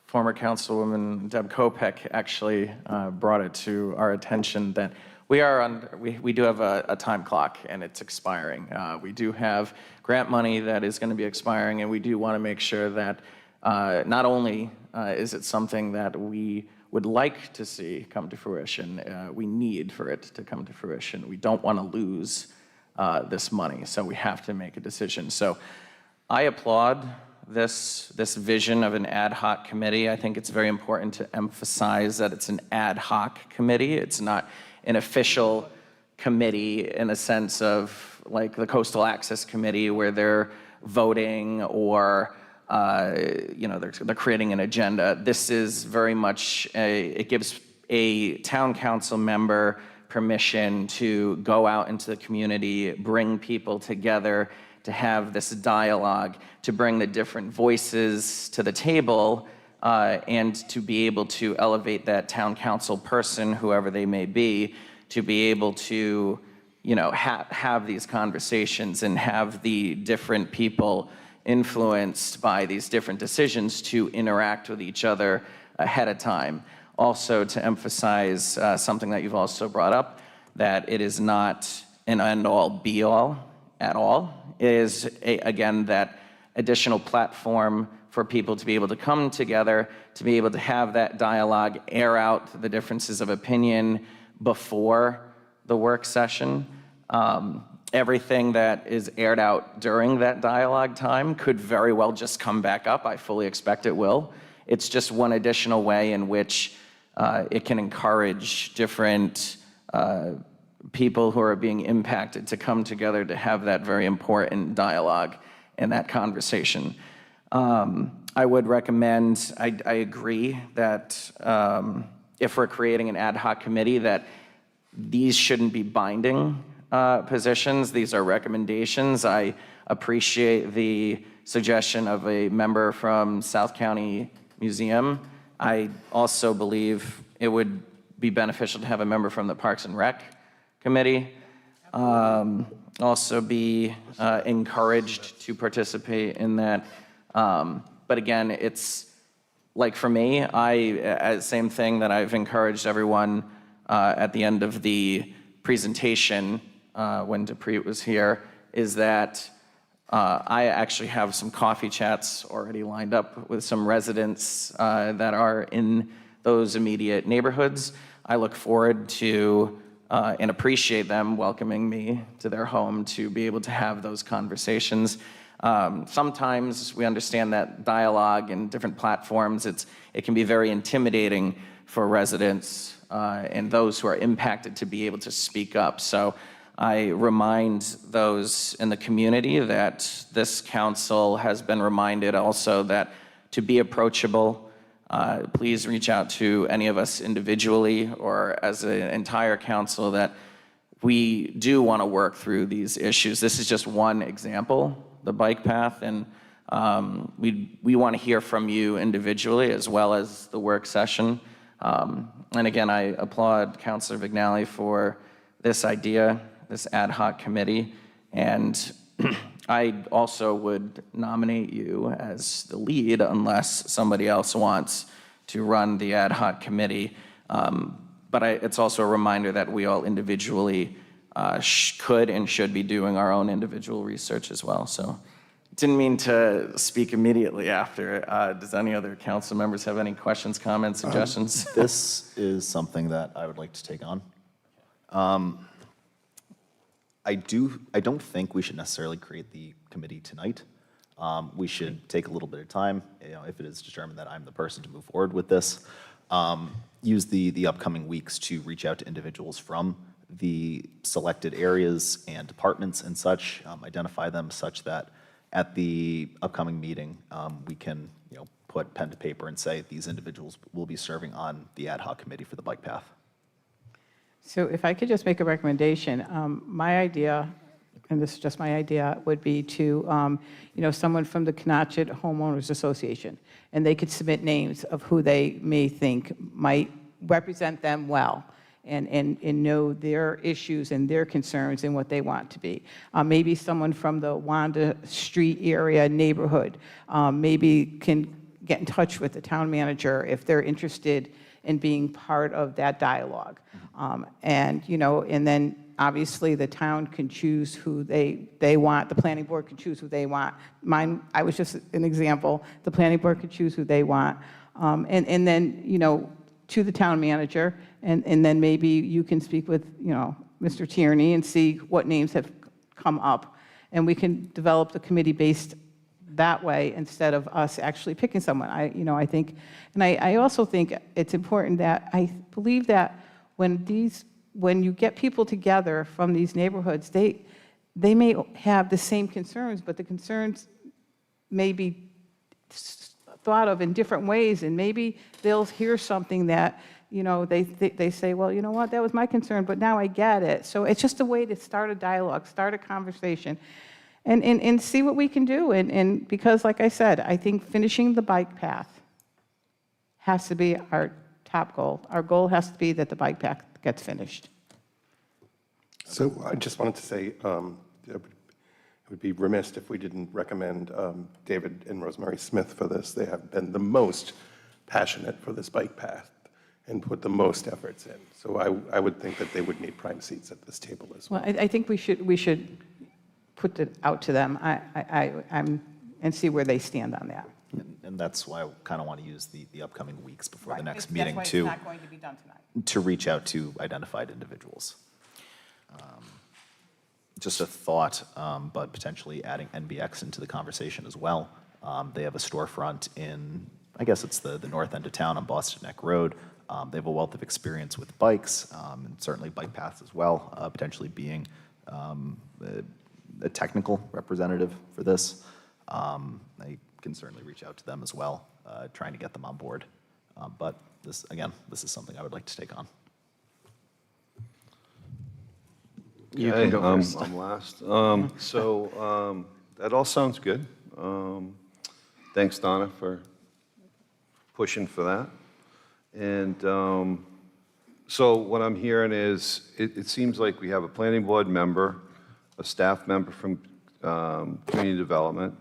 former Councilwoman Deb Kopek actually brought it to our attention that we do have a time clock, and it's expiring. We do have grant money that is going to be expiring, and we do want to make sure that not only is it something that we would like to see come to fruition, we need for it to come to fruition. We don't want to lose this money, so we have to make a decision. So I applaud this vision of an ad hoc committee. I think it's very important to emphasize that it's an ad hoc committee. It's not an official committee in a sense of like the Coastal Access Committee where they're voting or they're creating an agenda. This is very much it gives a town council member permission to go out into the community, bring people together, to have this dialogue, to bring the different voices to the table, and to be able to elevate that town council person, whoever they may be, to be able to have these conversations and have the different people influenced by these different decisions to interact with each other ahead of time. Also, to emphasize something that you've also brought up, that it is not an end-all, be-all at all. It is, again, that additional platform for people to be able to come together, to be able to have that dialogue, air out the differences of opinion before the work session. Everything that is aired out during that dialogue time could very well just come back up. I fully expect it will. It's just one additional way in which it can encourage different people who are being impacted to come together to have that very important dialogue and that conversation. I would recommend, I agree that if we're creating an ad hoc committee, that these shouldn't be binding positions. These are recommendations. I appreciate the suggestion of a member from South County Museum. I also believe it would be beneficial to have a member from the Parks and Rec Committee also be encouraged to participate in that. But again, it's like for me, same thing that I've encouraged everyone at the end of the presentation when Dupreet was here, is that I actually have some coffee chats already lined up with some residents that are in those immediate neighborhoods. I look forward to and appreciate them welcoming me to their home to be able to have those conversations. Sometimes we understand that dialogue and different platforms, it can be very intimidating for residents and those who are impacted to be able to speak up. So I remind those in the community that this council has been reminded also that to be approachable, please reach out to any of us individually or as an entire council, that we do want to work through these issues. This is just one example, the bike path, and we want to hear from you individually as well as the work session. And again, I applaud Councilor Vignali for this idea, this ad hoc committee, and I also would nominate you as the lead unless somebody else wants to run the ad hoc committee. But it's also a reminder that we all individually could and should be doing our own individual research as well. So didn't mean to speak immediately after. Does any other council members have any questions, comments, suggestions? This is something that I would like to take on. I don't think we should necessarily create the committee tonight. We should take a little bit of time, if it is determined that I'm the person to move forward with this. use the upcoming weeks to reach out to individuals from the selected areas and departments and such, identify them such that at the upcoming meeting, we can, put pen to paper and say these individuals will be serving on the ad hoc committee for the bike path. So if I could just make a recommendation, my idea, and this is just my idea, would be to, someone from the Canachet Homeowners Association, and they could submit names of who they may think might represent them well and know their issues and their concerns and what they want to be. Maybe someone from the Wanda Street area neighborhood maybe can get in touch with the town manager if they're interested in being part of that dialogue. And then obviously the town can choose who they want, the planning board can choose who they want. Mine, I was just an example, the planning board can choose who they want. And then, to the town manager, and then maybe you can speak with, Mr. Tierney and see what names have come up. And we can develop the committee based that way instead of us actually picking someone. I think, and I also think it's important that I believe that when you get people together from these neighborhoods, they may have the same concerns, but the concerns may be thought of in different ways, and maybe they'll hear something that, they say, well, you know what, that was my concern, but now I get it. So it's just a way to start a dialogue, start a conversation, and see what we can do. And because, like I said, I think finishing the bike path has to be our top goal. Our goal has to be that the bike path gets finished. So I just wanted to say it would be remiss if we didn't recommend David and Rosemary Smith for this. They have been the most passionate for this bike path and put the most efforts in. So I would think that they would need prime seats at this table as well. Well, I think we should put it out to them and see where they stand on that. And that's why I kind of want to use the upcoming weeks before the Right. next That's meeting why it's to not going to be done tonight. reach out to identified individuals. Just a thought, but potentially adding NBX into the conversation as well. They have a storefront in, I guess it's the north end of town on Boston Neck Road. They have a wealth of experience with bikes, and certainly bike paths as well, potentially being a technical representative for this. I can certainly reach out to them as well, trying to get them on board. But this is something I would like to take on. You can go first. I'm last. So that all sounds good. Thanks, Donna, for pushing for that. And so what I'm hearing is it seems like we have a planning board member, a staff member from community development,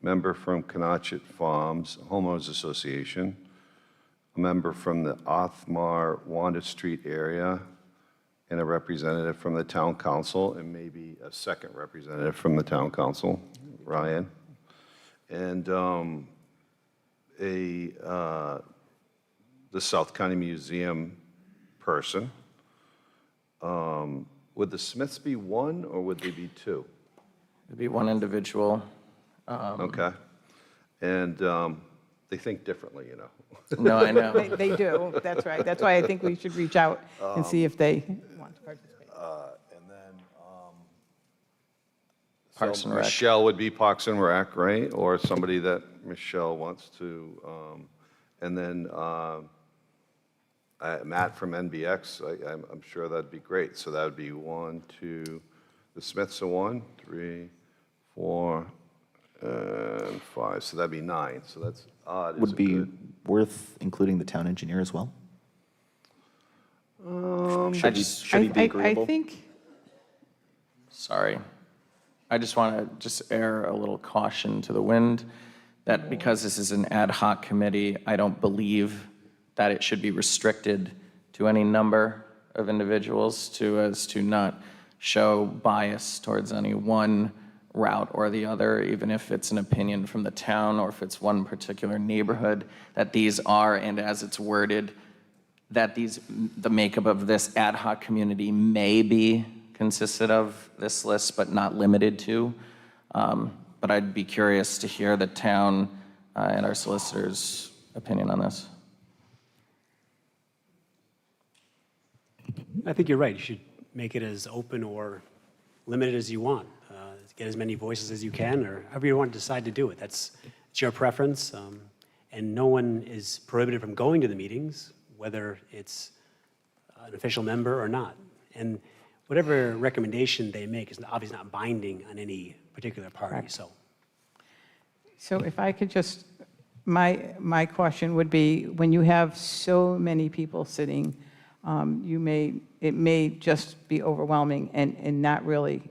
member from Canachet Farms Homeowners Association, a member from the Othmar Wanda Street area, and a representative from the town council, and maybe a second representative from the town council, Ryan, and the South County Museum person. Would the Smiths be one, or would they be two? It'd be one individual. Okay. And they think differently, No, I know. They do, that's right. That's why I think we should reach out and see if they want to participate. And then, Parks so and Rec. Michelle would be Parks and Rec, right? Or somebody that Michelle wants to, and then Matt from NBX, I'm sure that'd be great. So that would be 1, 2, the Smiths are 1, 3, 4, and 5. So that'd be 9. So that's odd. Would be worth including the town engineer as well? Should he be agreeable? I think, Sorry. I just want to just air a little caution to the wind that because this is an ad hoc committee, I don't believe that it should be restricted to any number of individuals as to not show bias towards any one route or the other, even if it's an opinion from the town or if it's one particular neighborhood, that these are, and as it's worded, that the makeup of this ad hoc community may be consisted of this list, but not limited to. But I'd be curious to hear the town and our solicitor's opinion on this. I think you're right. You should make it as open or limited as you want. Get as many voices as you can, or however you want to decide to do it. It's your preference, and no one is prohibited from going to the meetings, whether it's an official member or not. And whatever recommendation they make is obviously not binding on any particular party. Correct. So if I could just, my question would be, when you have so many people sitting, it may just be overwhelming and not really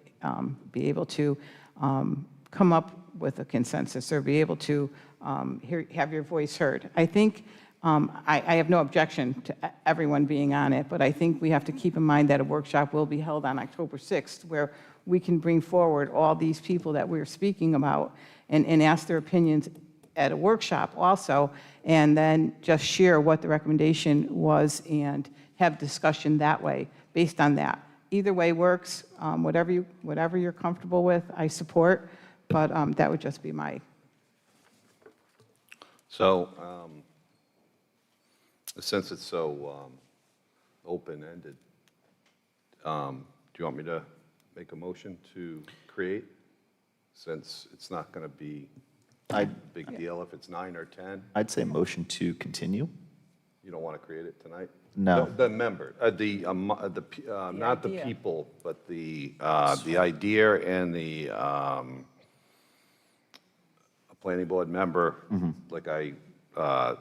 be able to come up with a consensus or be able to have your voice heard. I think I have no objection to everyone being on it, but I think we have to keep in mind that a workshop will be held on October 6th, where we can bring forward all these people that we're speaking about and ask their opinions at a workshop also, and then just share what the recommendation was and have discussion that way, based on that. Either way works. Whatever you're comfortable with, I support, but that would just be my. So, since it's so open-ended, do you want me to make a motion to create? Since it's not going to be a big deal if it's 9 or 10? I'd say motion to continue. You don't want to create it tonight? No. The member, not the idea. people, but the idea and the a planning board member, like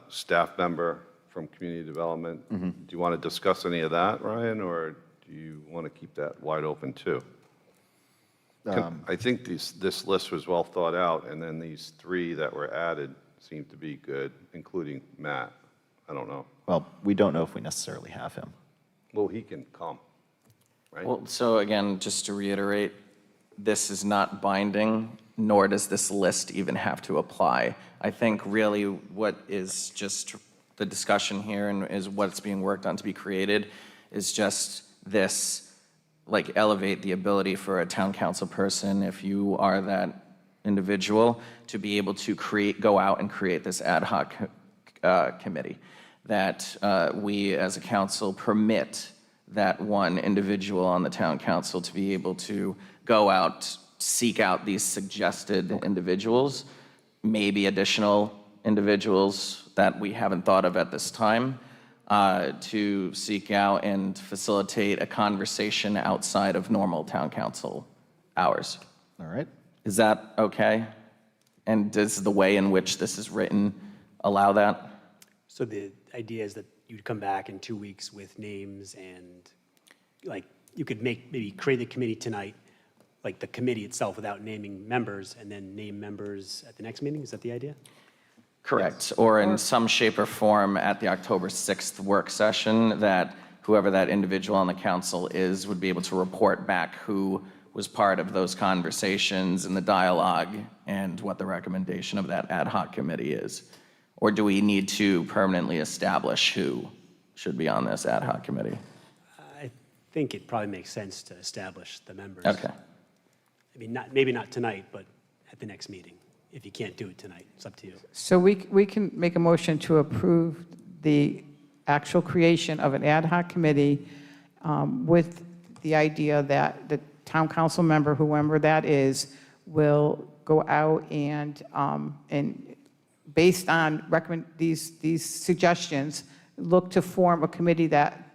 staff member from community development. Do you want to discuss any of that, Ryan, or do you want to keep that wide open too? I think this list was well thought out, and then these 3 that were added seem to be good, including Matt. I don't know. Well, we don't know if we necessarily have him. Well, he can come, right? Well, so again, just to reiterate, this is not binding, nor does this list even have to apply. I think really what is just the discussion here and is what's being worked on to be created is just this, like, elevate the ability for a town council person, if you are that individual, to be able to go out and create this ad hoc committee. That we as a council permit that one individual on the town council to be able to go out, seek out these suggested individuals, maybe additional individuals that we haven't thought of at this time, to seek out and facilitate a conversation outside of normal town council hours. All right. Is that okay? And does the way in which this is written allow that? So the idea is that you'd come back in 2 weeks with names and, like, you could maybe create the committee tonight, like the committee itself without naming members, and then name members at the next meeting? Is that the idea? Correct. Or in some shape or form at the October 6th work session, that whoever that individual on the council is would be able to report back who was part of those conversations and the dialogue and what the recommendation of that ad hoc committee is. Or do we need to permanently establish who should be on this ad hoc committee? I think it probably makes sense to establish the members. Okay. I mean, maybe not tonight, but at the next meeting. If you can't do it tonight, it's up to you. So we can make a motion to approve the actual creation of an ad hoc committee with the idea that the town council member, whoever that is, will go out and based on these suggestions, look to form a committee that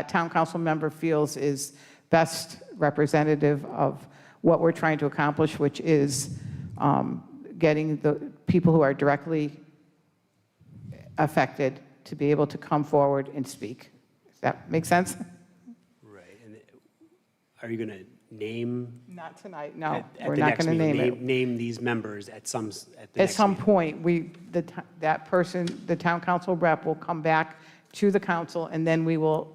town council member feels is best representative of what we're trying to accomplish, which is getting the people who are directly affected to be able to come forward and speak. Does that make sense? Right. And are you going to name? Not tonight, no. At We're the not next going to meeting, name it. Name these members at the At next some meeting. point, that person, the town council rep, will come back to the council, and then we will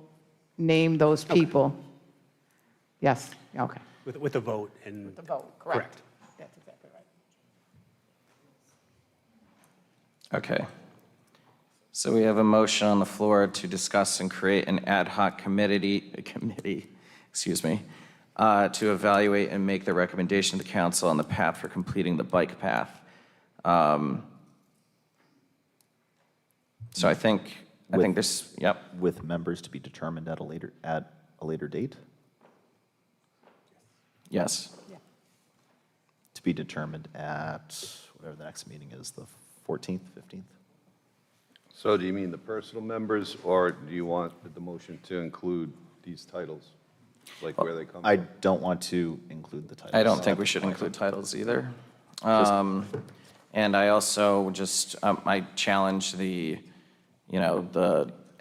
name those people. Yes, okay. With a vote and. The vote, Correct. That's exactly right. Okay. So we have a motion on the floor to discuss and create an ad hoc committee, to evaluate and make the recommendation to the council on the path for completing the bike path. So I think I think this, yep. With members to be determined at a later date? Yes. To be determined at whatever the next meeting is, the 14th, 15th? So do you mean the personal members, or do you want the motion to include these titles? Like where they come from? I don't want to include the titles. I don't think we should include titles either. And I also just, I challenge the,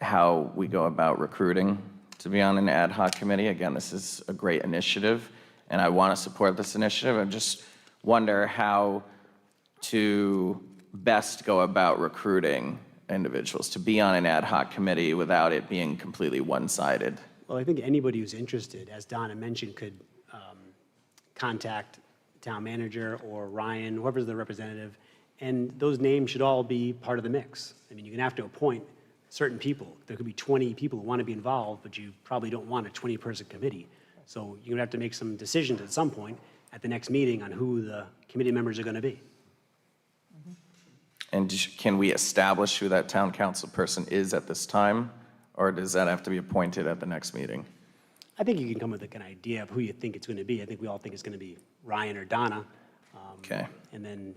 how we go about recruiting to be on an ad hoc committee. Again, this is a great initiative, and I want to support this initiative. I just wonder how to best go about recruiting individuals to be on an ad hoc committee without it being completely one-sided. Well, I think anybody who's interested, as Donna mentioned, could contact town manager or Ryan, whoever's the representative, and those names should all be part of the mix. I mean, you're going to have to appoint certain people. There could be 20 people who want to be involved, but you probably don't want a 20-person committee. So you're going to have to make some decisions at some point at the next meeting on who the committee members are going to be. And can we establish who that town council person is at this time, or does that have to be appointed at the next meeting? I think you can come with like an idea of who you think it's going to be. I think we all think it's going to be Ryan or Donna. Okay. And then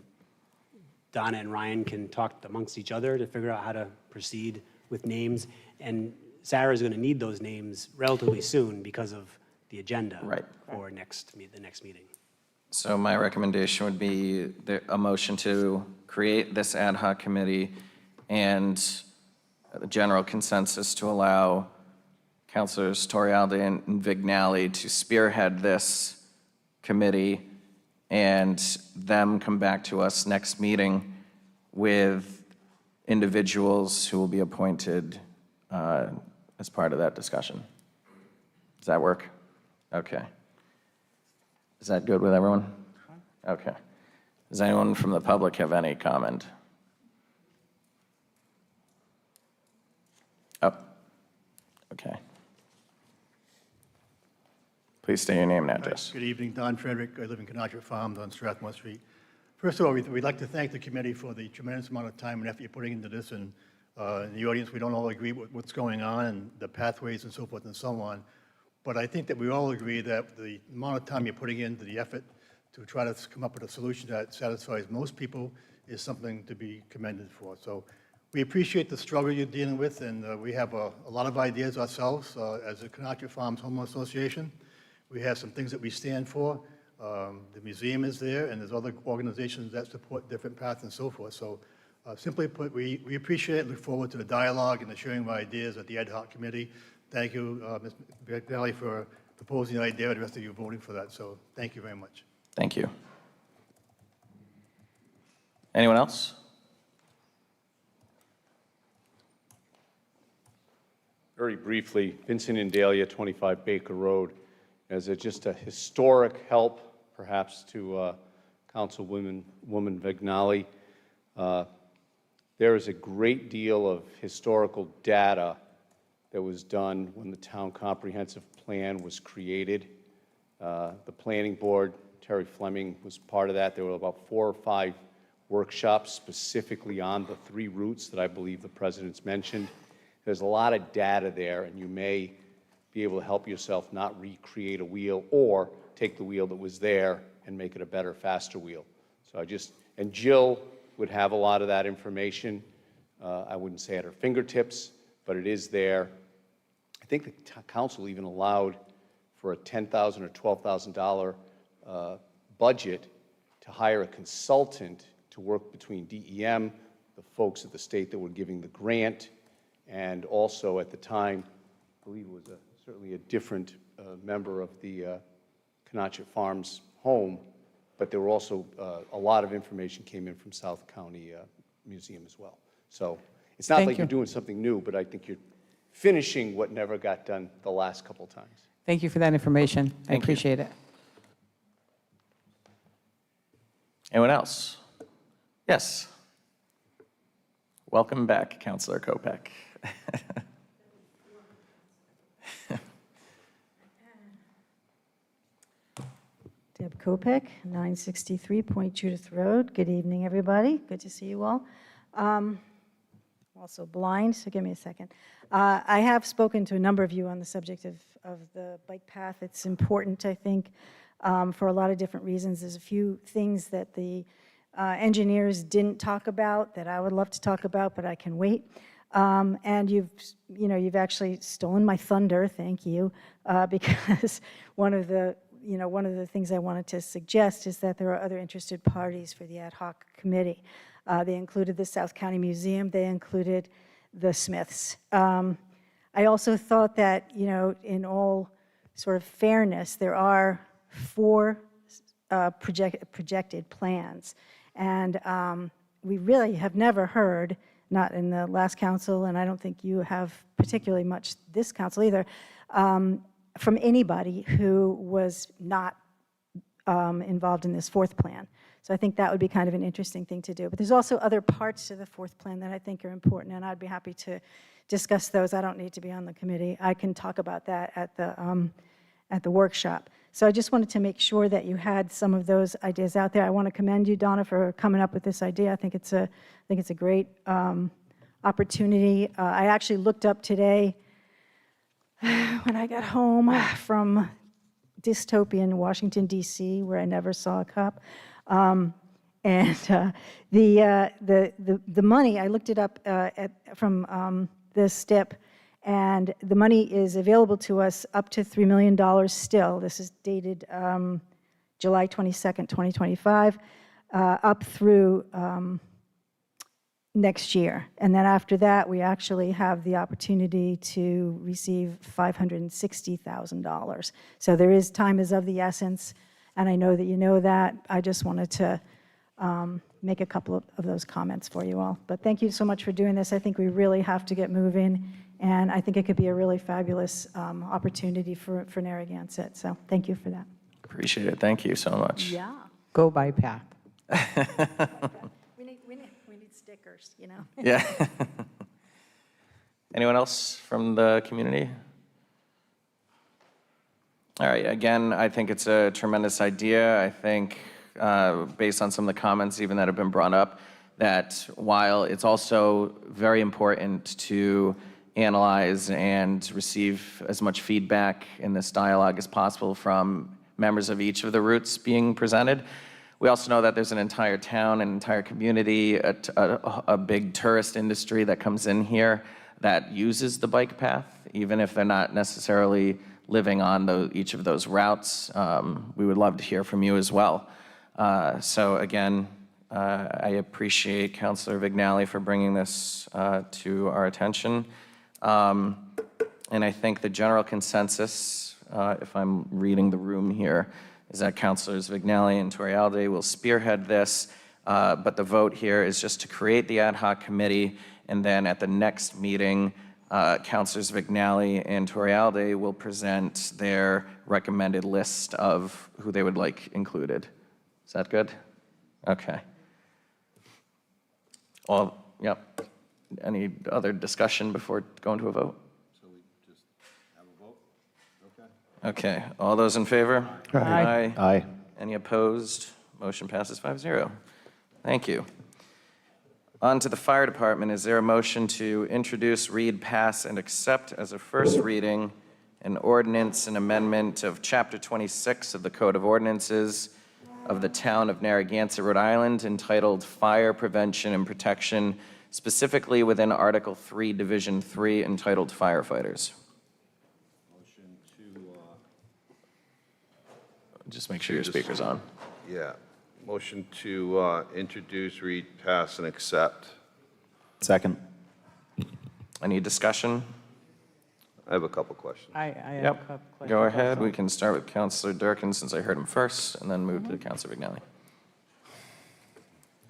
Donna and Ryan can talk amongst each other to figure out how to proceed with names. And Sarah's going to need those names relatively soon because of the agenda for the next meeting. So my recommendation would be a motion to create this ad hoc committee and the general consensus to allow Councilors Torialde and Vignali to spearhead this committee and them come back to us next meeting with individuals who will be appointed as part of that discussion. Does that work? Okay. Is that good with everyone? Okay. Does anyone from the public have any comment? Oh, okay. Please state your name and address. Good evening, Don Frederick. I live in Connaught Farms on Strathmore Street. First of all, we'd like to thank the committee for the tremendous amount of time and effort you're putting into this. And in the audience, we don't all agree with what's going on and the pathways and so forth and so on. But I think that we all agree that the amount of time you're putting into the effort to try to come up with a solution that satisfies most people is something to be commended for. So we appreciate the struggle you're dealing with, and we have a lot of ideas ourselves as the Connaught Farms Homeowner Association. We have some things that we stand for. The museum is there, and there's other organizations that support different paths and so forth. So simply put, we appreciate it, look forward to the dialogue and the sharing of ideas at the ad hoc committee. Thank you, Ms. Vignali, for proposing the idea, and the rest of you voting for that. So thank you very much. Thank you. Anyone else? Very briefly, Vincent and Dahlia, 25 Baker Road, as just a historic help, perhaps, to Councilwoman Vignali. There is a great deal of historical data that was done when the town comprehensive plan was created. The planning board, Terry Fleming was part of that. There were about 4 or 5 workshops specifically on the 3 routes that I believe the president's mentioned. There's a lot of data there, and you may be able to help yourself not recreate a wheel or take the wheel that was there and make it a better, faster wheel. So and Jill would have a lot of that information. I wouldn't say at her fingertips, but it is there. I think the council even allowed for a $10,000 or $12,000 budget to hire a consultant to work between DEM, the folks at the state that were giving the grant, and also at the time, I believe it was certainly a different member of the Connaught Farms home, but there were also a lot of information came in from South County Museum as well. So it's not like you're doing something new, but I think you're finishing what never got done the last couple times. Thank you for that information. I appreciate it. Anyone else? Yes. Welcome back, Councilor Kopech. Deb Kopech, 963 Point Judith Road. Good evening, everybody. Good to see you all. also blind, so give me a second. I have spoken to a number of you on the subject of the bike path. It's important, I think, for a lot of different reasons. There's a few things that the engineers didn't talk about that I would love to talk about, but I can wait. And you've actually stolen my thunder, thank you, because one of the things I wanted to suggest is that there are other interested parties for the ad hoc committee. They included the South County Museum, they included the Smiths. I also thought that, in all sort of fairness, there are 4 projected plans. And we really have never heard, not in the last council, and I don't think you have particularly much this council either, from anybody who was not involved in this 4th plan. So I think that would be kind of an interesting thing to do. But there's also other parts to the 4th plan that I think are important, and I'd be happy to discuss those. I don't need to be on the committee. I can talk about that at the workshop. So I just wanted to make sure that you had some of those ideas out there. I want to commend you, Donna, for coming up with this idea. I think it's a great opportunity. I actually looked up today when I got home from dystopian Washington, D.C., where I never saw a cop. And the money, I looked it up from the STIP, and the money is available to us up to $3 million still. This is dated July 22nd, 2025, up through next year. And then after that, we actually have the opportunity to receive $560,000. So time is of the essence, and I know that you know that. I just wanted to make a couple of those comments for you all. But thank you so much for doing this. I think we really have to get moving, and I think it could be a really fabulous opportunity for Narragansett. So thank you for that. Appreciate it. Thank you so much. Yeah. Go by path. We need stickers, Yeah. Anyone else from the community? All right, again, I think it's a tremendous idea. I think, based on some of the comments even that have been brought up, that while it's also very important to analyze and receive as much feedback in this dialogue as possible from members of each of the routes being presented, we also know that there's an entire town, an entire community, a big tourist industry that comes in here that uses the bike path, even if they're not necessarily living on each of those routes. We would love to hear from you as well. So again, I appreciate Councilor Vignali for bringing this to our attention. And I think the general consensus, if I'm reading the room here, is that Councilors Vignali and Torialde will spearhead this, but the vote here is just to create the ad hoc committee, and then at the next meeting, Councilors Vignali and Torialde will present their recommended list of who they would like included. Is that good? Okay. Yep. Any other discussion before going to a vote? So we just have a vote? Okay. Okay, all those in favor? Aye. Aye. Any opposed? Motion passes 5-0. Thank you. On to the fire department. Is there a motion to introduce, read, pass, and accept as a first reading an ordinance and amendment of Chapter 26 of the Code of Ordinances of the Town of Narragansett, Rhode Island, entitled Fire Prevention and Protection, specifically within Article 3, Division 3, entitled Firefighters? Just make sure your speaker's on. Yeah. Motion to introduce, read, pass, and accept. Second. Any discussion? I have a couple questions. I have a Yep. couple questions. Go ahead. also. We can start with Councilor Durkin since I heard him first, and then move to Councilor Vignali.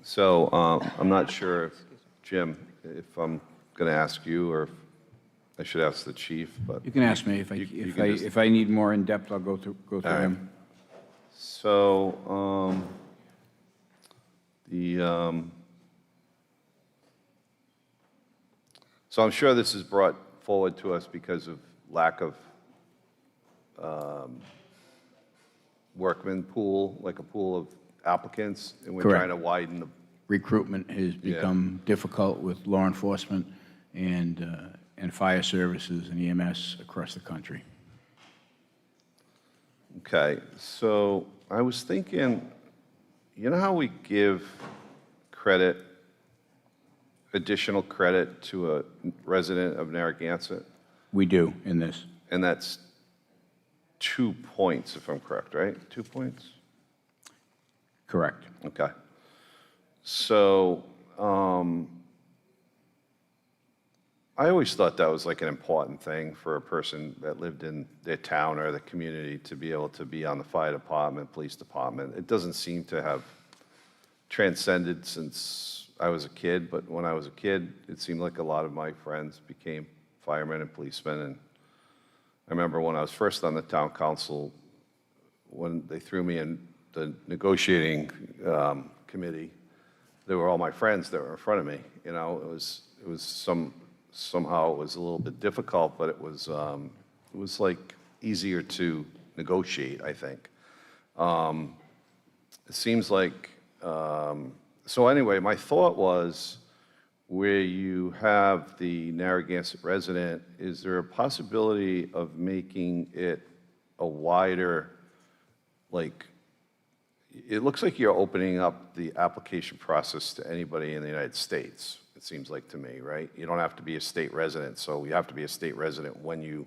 So I'm not sure, Jim, if I'm going to ask you or if I should ask the chief, but. You can ask me. If I need more in-depth, I'll go through right. him. So so I'm sure this is brought forward to us because of lack of workman pool, like a pool of applicants, and we're Correct. trying to widen recruitment has become difficult with law enforcement and fire services and EMS across the country. Okay, so I was thinking, you know how we give credit, additional credit to a resident of Narragansett? We do in this. And that's 2 points, if I'm correct, right? 2 points? Correct. Okay. So, I always thought that was like an important thing for a person that lived in their town or the community to be able to be on the fire department, police department. It doesn't seem to have transcended since I was a kid, but when I was a kid, it seemed like a lot of my friends became firemen and policemen. And I remember when I was first on the town council, when they threw me in the negotiating committee, they were all my friends that were in front of me. You know, it was somehow it was a little bit difficult, but it was like easier to negotiate, I think. It seems like, so anyway, my thought was, where you have the Narragansett resident, is there a possibility of making it a wider, like, it looks like you're opening up the application process to anybody in the United States, it seems like to me, right? You don't have to be a state resident, so you have to be a state resident when you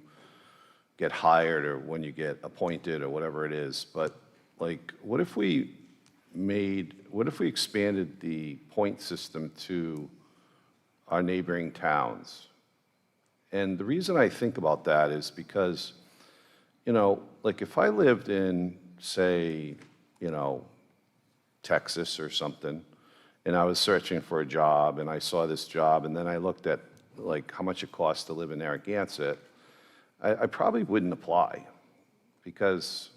get hired or when you get appointed or whatever it is. But like, what if we expanded the point system to our neighboring towns? And the reason I think about that is because, you know, like if I lived in, say, you know, Texas or something, and I was searching for a job and I saw this job and then I looked at like how much it costs to live in Narragansett, I probably wouldn't apply, because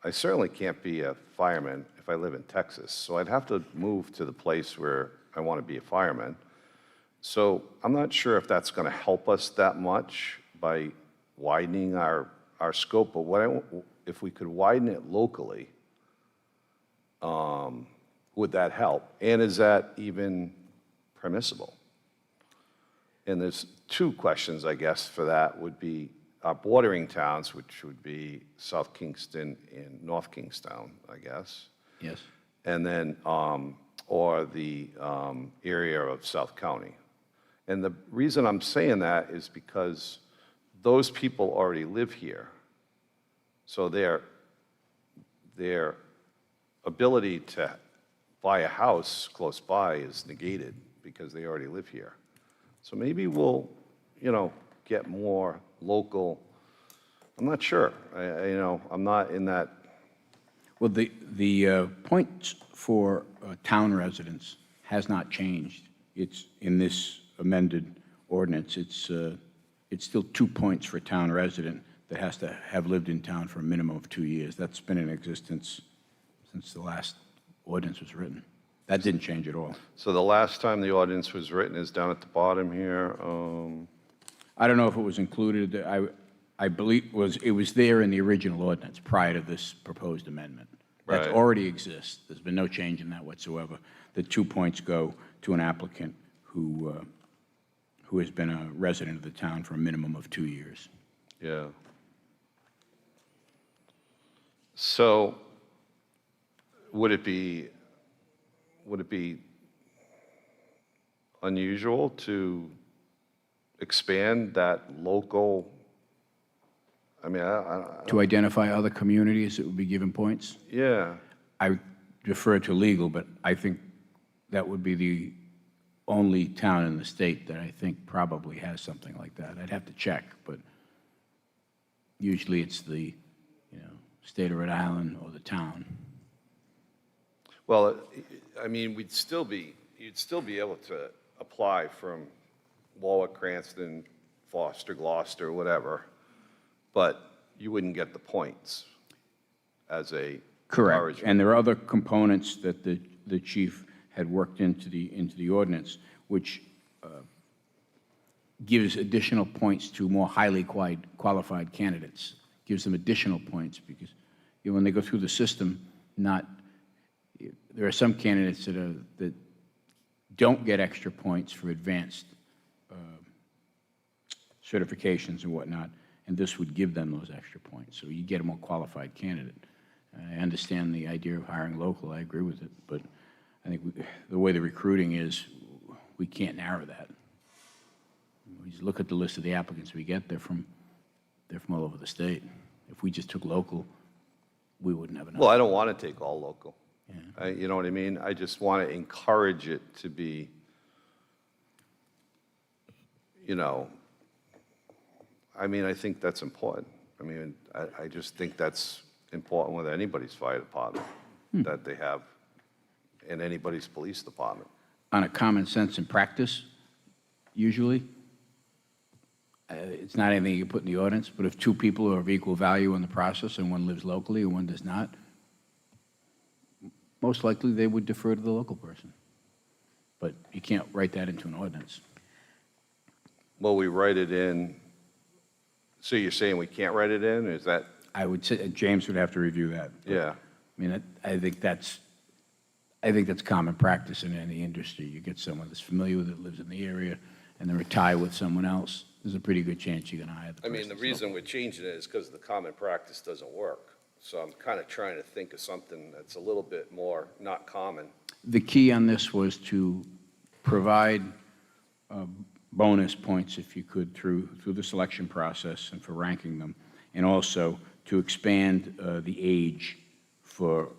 I certainly can't be a fireman if I live in Texas. So I'd have to move to the place where I want to be a fireman. So I'm not sure if that's going to help us that much by widening our scope, but if we could widen it locally, would that help? And is that even permissible? And there's 2 questions, I guess, for that would be our bordering towns, which would be South Kingston and North Kingstown, I guess. Yes. And then, or the area of South County. And the reason I'm saying that is because those people already live here. So their ability to buy a house close by is negated because they already live here. So maybe we'll, you know, get more local. I'm not sure. I'm not in that. Well, the points for town residents has not changed. It's in this amended ordinance. It's still 2 points for a town resident that has to have lived in town for a minimum of 2 years. That's been in existence since the last ordinance was written. That didn't change at all. So the last time the ordinance was written is down at the bottom here. I don't know if it was included. I believe it was there in the original ordinance prior to this proposed amendment. That Right. already exists. There's been no change in that whatsoever. The 2 points go to an applicant who has been a resident of the town for a minimum of 2 years. Yeah. So would it be unusual to expand that local, I mean, To identify other communities that would be given points? yeah. I defer to legal, but I think that would be the only town in the state that I think probably has something like that. I'd have to check, but usually it's the, state of Rhode Island or the town. Well, I mean, you'd still be able to apply from Warwick, Cranston, Foster, Gloucester, whatever, but you wouldn't get the points as a Correct. encouragement. And there are other components that the chief had worked into the ordinance, which gives additional points to more highly qualified candidates. Gives them additional points because when they go through the system, there are some candidates that don't get extra points for advanced certifications and whatnot, and this would give them those extra points. So you get a more qualified candidate. I understand the idea of hiring local. I agree with it, but I think the way the recruiting is, we can't narrow that. We just look at the list of the applicants we get. They're from all over the state. If we just took local, we wouldn't have enough. Well, I don't want to take all local. You know what I mean? I just want to encourage it to be, you know, I mean, I think that's important. I mean, I just think that's important with anybody's fire department, that they have, in anybody's police department. On a common sense and practice, usually, it's not anything you put in the ordinance, but if two people are of equal value in the process and one lives locally and one does not, most likely they would defer to the local person. But you can't write that into an ordinance. Well, we write it in, so you're saying we can't write it in? Is that? I would say, James would have to review that. Yeah. I mean, I think that's common practice in any industry. You get someone that's familiar with it, lives in the area, and they're a tie with someone else, there's a pretty good chance you're going to hire the I person. mean, the reason we're changing it is because the common practice doesn't work. So I'm kind of trying to think of something that's a little bit more not common. The key on this was to provide bonus points, if you could, through the selection process and for ranking them, and also to expand the age for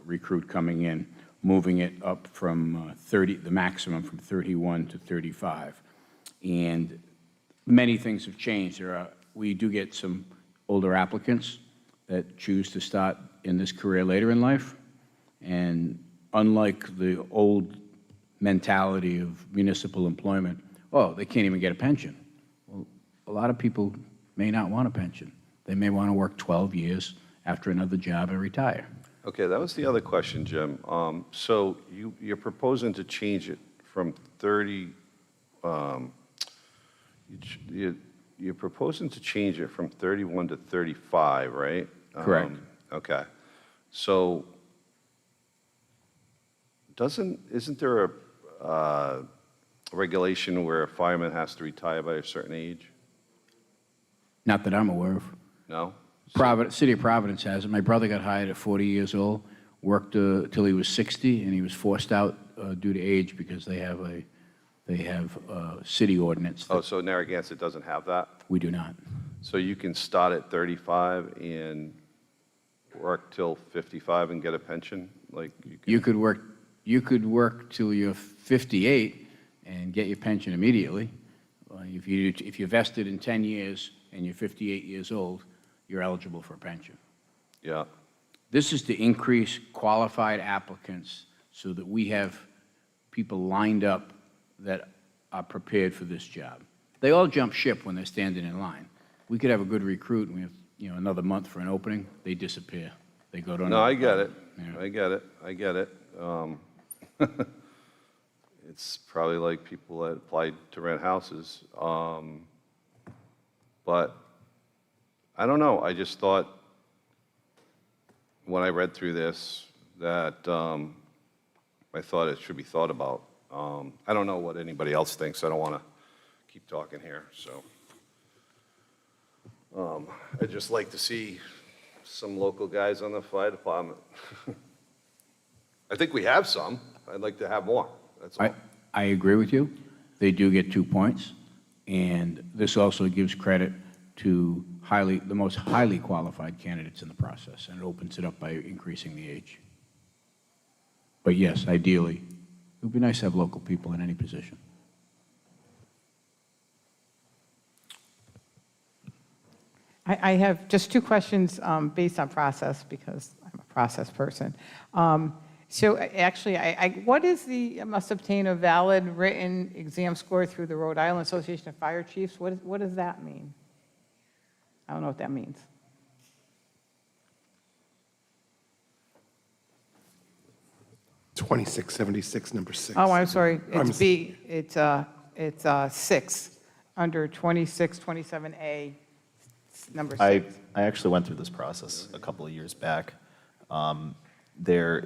recruit coming in, moving it up from 30, the maximum from 31 to 35. And many things have changed. We do get some older applicants that choose to start in this career later in life. And unlike the old mentality of municipal employment, oh, they can't even get a pension. Well, a lot of people may not want a pension. They may want to work 12 years after another job and retire. Okay, that was the other question, Jim. So you're proposing to change it from 30, you're proposing to change it from 31 to 35, right? Correct. Okay. So isn't there a regulation where a fireman has to retire by a certain age? Not that I'm aware of. No? City of Providence has it. My brother got hired at 40 years old, worked till he was 60, and he was forced out due to age because they have a city ordinance. Oh, so Narragansett doesn't have that? We do not. So you can start at 35 and work till 55 and get a pension? Like You could work till you're 58 and get your pension immediately. If you vested in 10 years and you're 58 years old, you're eligible for a pension. Yeah. This is to increase qualified applicants so that we have people lined up that are prepared for this job. They all jump ship when they're standing in line. We could have a good recruit and we have another month for an opening, they disappear. They go to another. No, I get it. Yeah. I get it. It's probably like people that applied to rent houses. But I don't know. I just thought when I read through this that I thought it should be thought about. I don't know what anybody else thinks. I don't want to keep talking here. So I'd just like to see some local guys on the fire department. I think we have some. I'd like to have more. That's all. I agree with you. They do get 2 points. And this also gives credit to the most highly qualified candidates in the process, and it opens it up by increasing the age. But yes, ideally, it would be nice to have local people in any position. I have just 2 questions based on process, because I'm a process person. So actually, what is must obtain a valid written exam score through the Rhode Island Association of Fire Chiefs? What does that mean? I don't know what that means. $26.76, number 6. Oh, I'm sorry. It's B. It's 6 under 2627A, number 6. I actually went through this process a couple of years back. There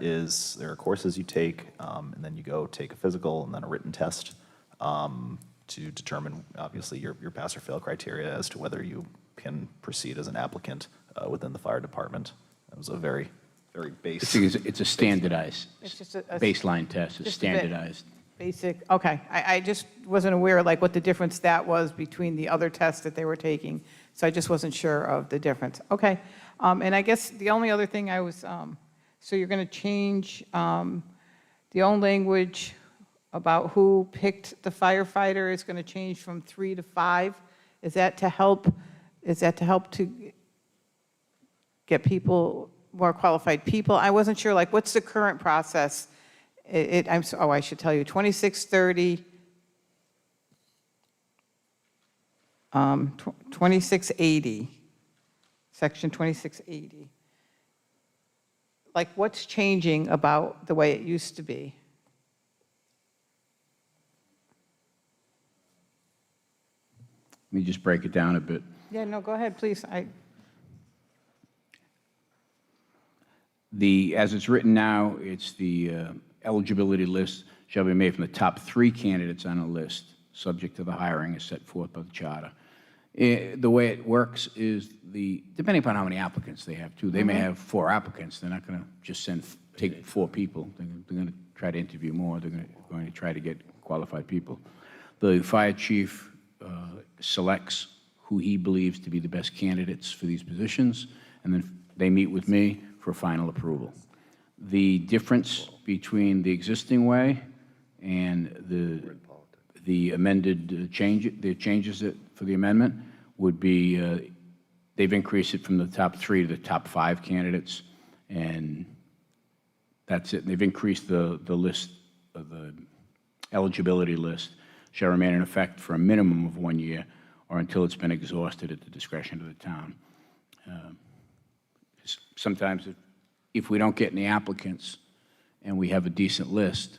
are courses you take, and then you go take a physical and then a written test to determine, obviously, your pass or fail criteria as to whether you can proceed as an applicant within the fire department. It was a very, very It's a standardized It's just a baseline test, it's just a bit standardized. Basic, okay. I just wasn't aware like what the difference that was between the other tests that they were taking, so I just wasn't sure of the difference. Okay, and I guess the only other thing I was, so you're going to change the own language about who picked the firefighter is going to change from 3 to 5. Is that to help to get people, more qualified people? I wasn't sure, like, what's the current process? I should tell you, 2630, 2680, section 2680. Like, what's changing about the way it used to be? Let me just break it down a bit. Yeah, no, go ahead, please. As it's written now, it's the eligibility list shall be made from the top 3 candidates on a list, subject to the hiring as set forth by the charter. The way it works is depending upon how many applicants they have, too. They may have 4 applicants. They're not going to just take 4 people. They're going to try to interview more. They're going to try to get qualified people. The fire chief selects who he believes to be the best candidates for these positions, and then they meet with me for final approval. The difference between the existing way and the amended changes for the amendment would be they've increased it from the top 3 to the top 5 candidates, and that's it. They've increased the list of the eligibility list shall remain in effect for a minimum of 1 year or until it's been exhausted at the discretion of the town. Sometimes if we don't get any applicants and we have a decent list,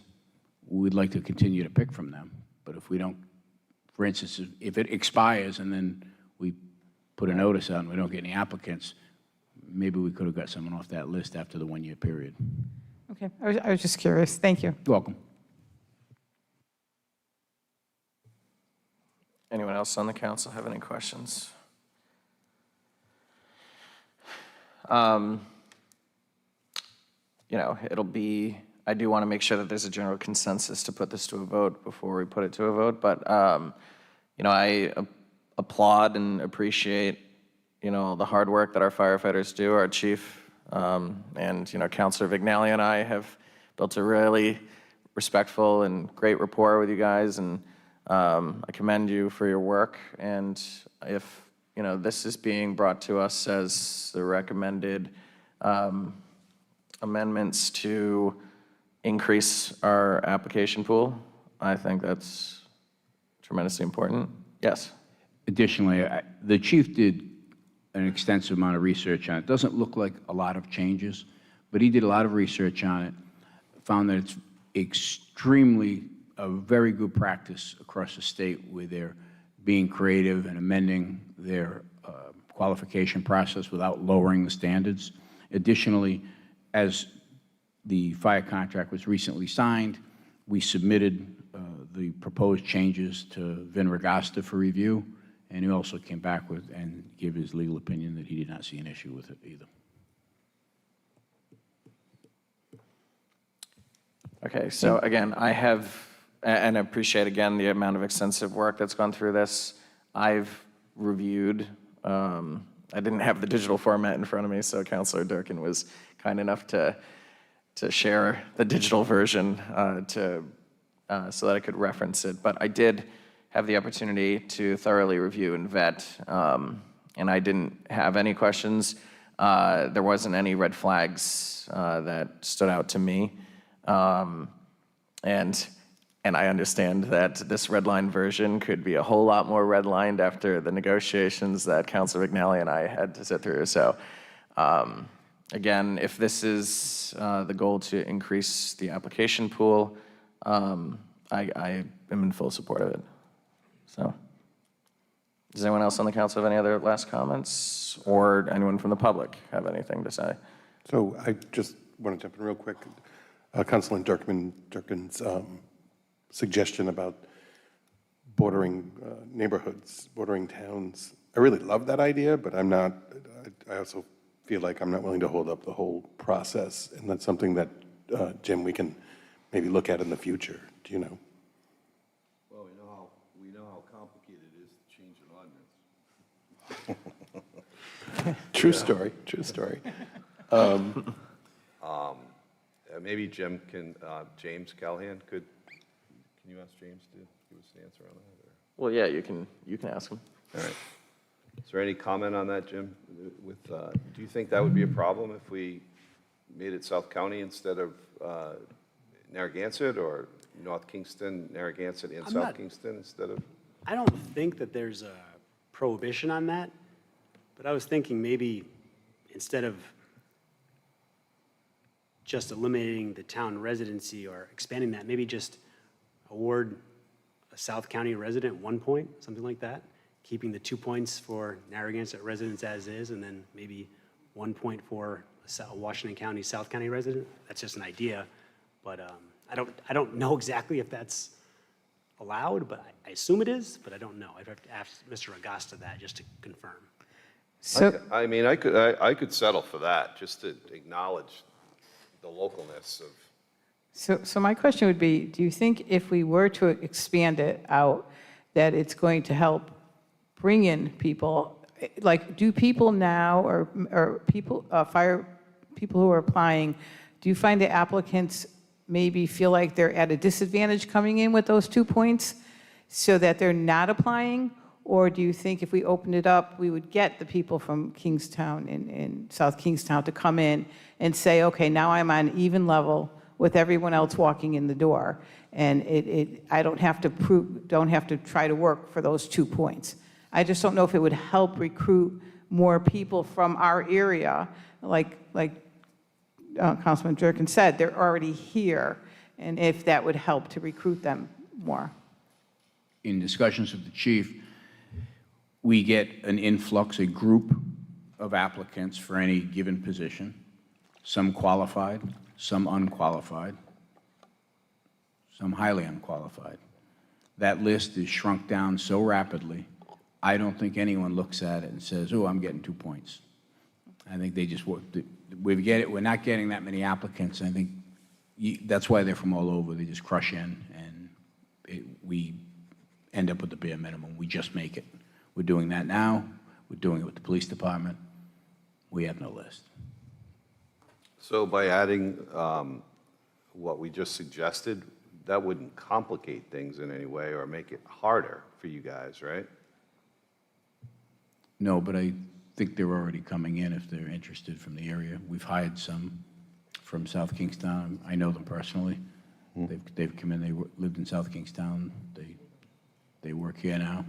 we'd like to continue to pick from them. But if we don't, for instance, if it expires and then we put a notice out and we don't get any applicants, maybe we could have got someone off that list after the 1 year period. Okay, I was just curious. Thank you. You're welcome. Anyone else on the council have any questions? I do want to make sure that there's a general consensus to put this to a vote before we put it to a vote, but, I applaud and appreciate, the hard work that our firefighters do. Our chief and, Councilor Vignali and I have built a really respectful and great rapport with you guys, and I commend you for your work. And if, this is being brought to us as the recommended amendments to increase our application pool, I think that's tremendously important. Yes? Additionally, the chief did an extensive amount of research on it. It doesn't look like a lot of changes, but he did a lot of research on it, found that it's a very good practice across the state where they're being creative and amending their qualification process without lowering the standards. Additionally, as the fire contract was recently signed, we submitted the proposed changes to Vin Regasta for review, and he also came back with and gave his legal opinion that he did not see an issue with it either. Okay, so again, I have, and I appreciate again the amount of extensive work that's gone through this. I've reviewed, I didn't have the digital format in front of me, so Councilor Durkin was kind enough to share the digital version so that I could reference it. But I did have the opportunity to thoroughly review and vet, and I didn't have any questions. There wasn't any red flags that stood out to me. And I understand that this red line version could be a whole lot more redlined after the negotiations that Councilor Vignali and I had to sit through. So again, if this is the goal to increase the application pool, I am in full support of it. So does anyone else on the council have any other last comments, or anyone from the public have anything to say? So I just want to jump in real quick. Councilman Durkin's suggestion about bordering neighborhoods, bordering towns. I really love that idea, but I'm not, I also feel like I'm not willing to hold up the whole process. And that's something that, Jim, we can maybe look at in the future. Do you know? Well, we know how complicated it is to change an ordinance. True story, true story. Maybe Jim can, James Callahan, can you ask James to give us an answer on that? Or? Well, yeah, you can ask him. All right. Is there any comment on that, Jim? Do you think that would be a problem if we made it South County instead of Narragansett, or North Kingston, Narragansett, and South Kingston instead of? I don't think that there's a prohibition on that, but I was thinking maybe instead of just eliminating the town residency or expanding that, maybe just award a South County resident 1 point, something like that, keeping the 2 points for Narragansett residents as is, and then maybe 1 point for a Washington County, South County resident. That's just an idea, but I don't know exactly if that's allowed, but I assume it is, but I don't know. I'd have to ask Mr. Agasta that just to confirm. So, I mean, I could settle for that, just to acknowledge the localness of. so my question would be, do you think if we were to expand it out, that it's going to help bring in people? Like, do people now, or people, people who are applying, do you find the applicants maybe feel like they're at a disadvantage coming in with those 2 points so that they're not applying? Or do you think if we opened it up, we would get the people from Kingstown and South Kingstown to come in and say, okay, now I'm on even level with everyone else walking in the door, and I don't have to try to work for those 2 points. I just don't know if it would help recruit more people from our area, like Councilman Durkin said, they're already here, and if that would help to recruit them more. In discussions with the chief, we get an influx, a group of applicants for any given position, some qualified, some unqualified, some highly unqualified. That list is shrunk down so rapidly, I don't think anyone looks at it and says, oh, I'm getting 2 points. I think they just, we're not getting that many applicants. I think that's why they're from all over. They just crush in, and we end up with the bare minimum. We just make it. We're doing that now. We're doing it with the police department. We have no list. So by adding what we just suggested, that wouldn't complicate things in any way or make it harder for you guys, right? No, but I think they're already coming in if they're interested from the area. We've hired some from South Kingstown. I know them personally. They've come in. They lived in South Kingstown. They work here now.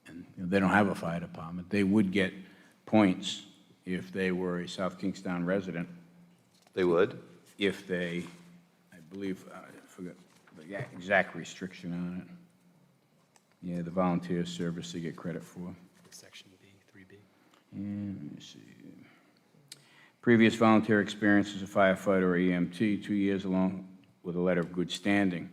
And they don't have a fire department. They would get points if they were a South Kingstown resident. They would? If they, I believe, I forgot the exact restriction on it. Yeah, the volunteer service they get credit for. Section B, 3B. And let me see. Previous volunteer experience as a firefighter or EMT, 2 years along with a letter of good standing,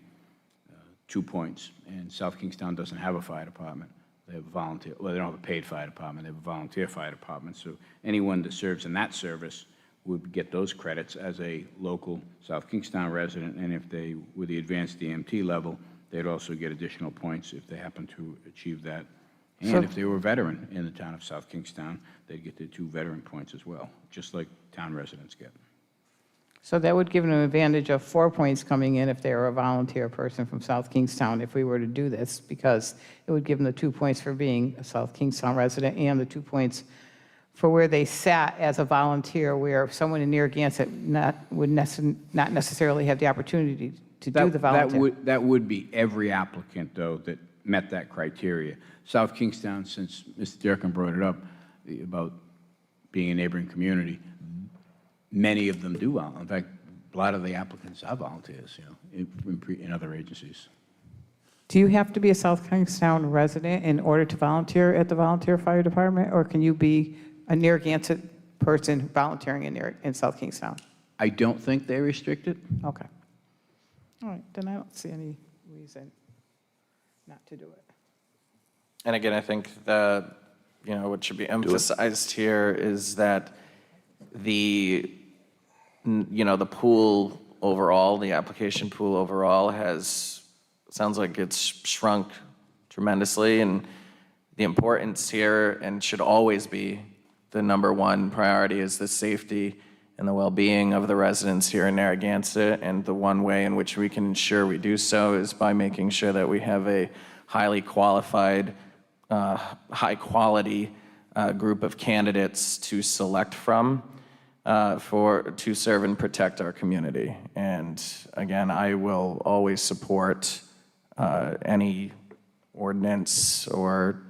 2 points. And South Kingstown doesn't have a fire department. They have a volunteer, well, they don't have a paid fire department. They have a volunteer fire department. So anyone that serves in that service would get those credits as a local South Kingstown resident. And if they were the advanced EMT level, they'd also get additional points if they happen to achieve that. And if they were a veteran in the town of South Kingstown, they'd get their 2 veteran points as well, just like town residents get. So that would give them an advantage of 4 points coming in if they were a volunteer person from South Kingstown if we were to do this, because it would give them the 2 points for being a South Kingstown resident and the 2 points for where they sat as a volunteer, where someone in Narragansett would not necessarily have the opportunity to do the volunteer. That would be every applicant, though, that met that criteria. South Kingstown, since Mr. Durkin brought it up about being a neighboring community, many of them do volunteer. In fact, a lot of the applicants are volunteers, in other agencies. Do you have to be a South Kingstown resident in order to volunteer at the volunteer fire department, or can you be a Narragansett person volunteering in South Kingstown? I don't think they restrict it. Okay. All right, then I don't see any reason not to do it. And again, I think that, what should be emphasized here is that the pool overall, the application pool overall sounds like it's shrunk tremendously, and the importance here, and should always be the number one priority, is the safety and the well-being of the residents here in Narragansett, and the one way in which we can ensure we do so is by making sure that we have a highly qualified, high-quality group of candidates to select from to serve and protect our community. And again, I will always support any ordinance or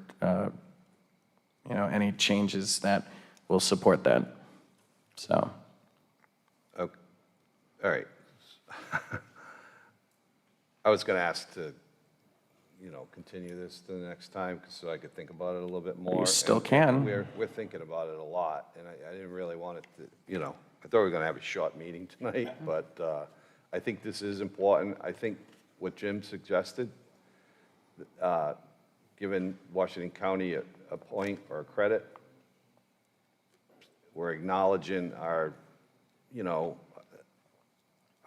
any changes that will support that. So. Okay. All right. I was going to ask to, continue this to the next time so I could think about it a little bit more. You still And can. We're thinking about it a lot, and I didn't really want it to, I thought we were going to have a short meeting tonight, but I think this is important. I think what Jim suggested, given Washington County a point or a credit, we're acknowledging our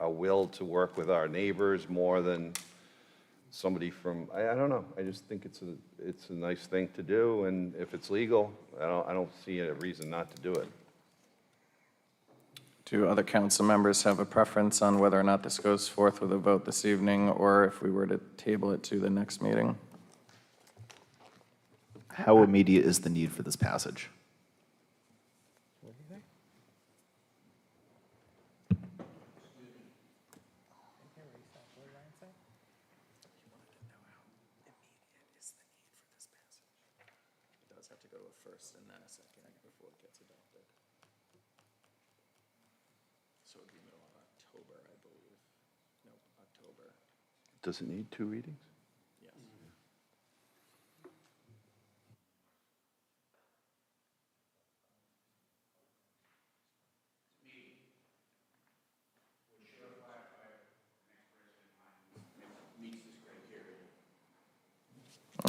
will to work with our neighbors more than somebody from, I don't know. I just think it's a nice thing to do, and if it's legal, I don't see a reason not to do it. Do other council members have a preference on whether or not this goes forth with a vote this evening, or if we were to table it to the next meeting? How immediate is the need for this passage? Does it need 2 readings?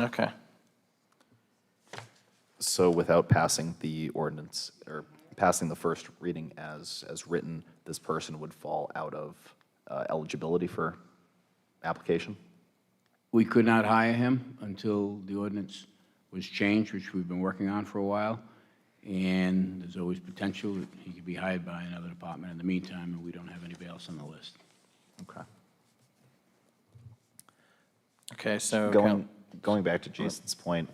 Okay. So without passing the ordinance, or passing the first reading as written, this person would fall out of eligibility for application? We could not hire him until the ordinance was changed, which we've been working on for a while. And there's always potential that he could be hired by another department in the meantime, and we don't have anybody else on the list. Okay. Okay, so. Going back to Jason's point,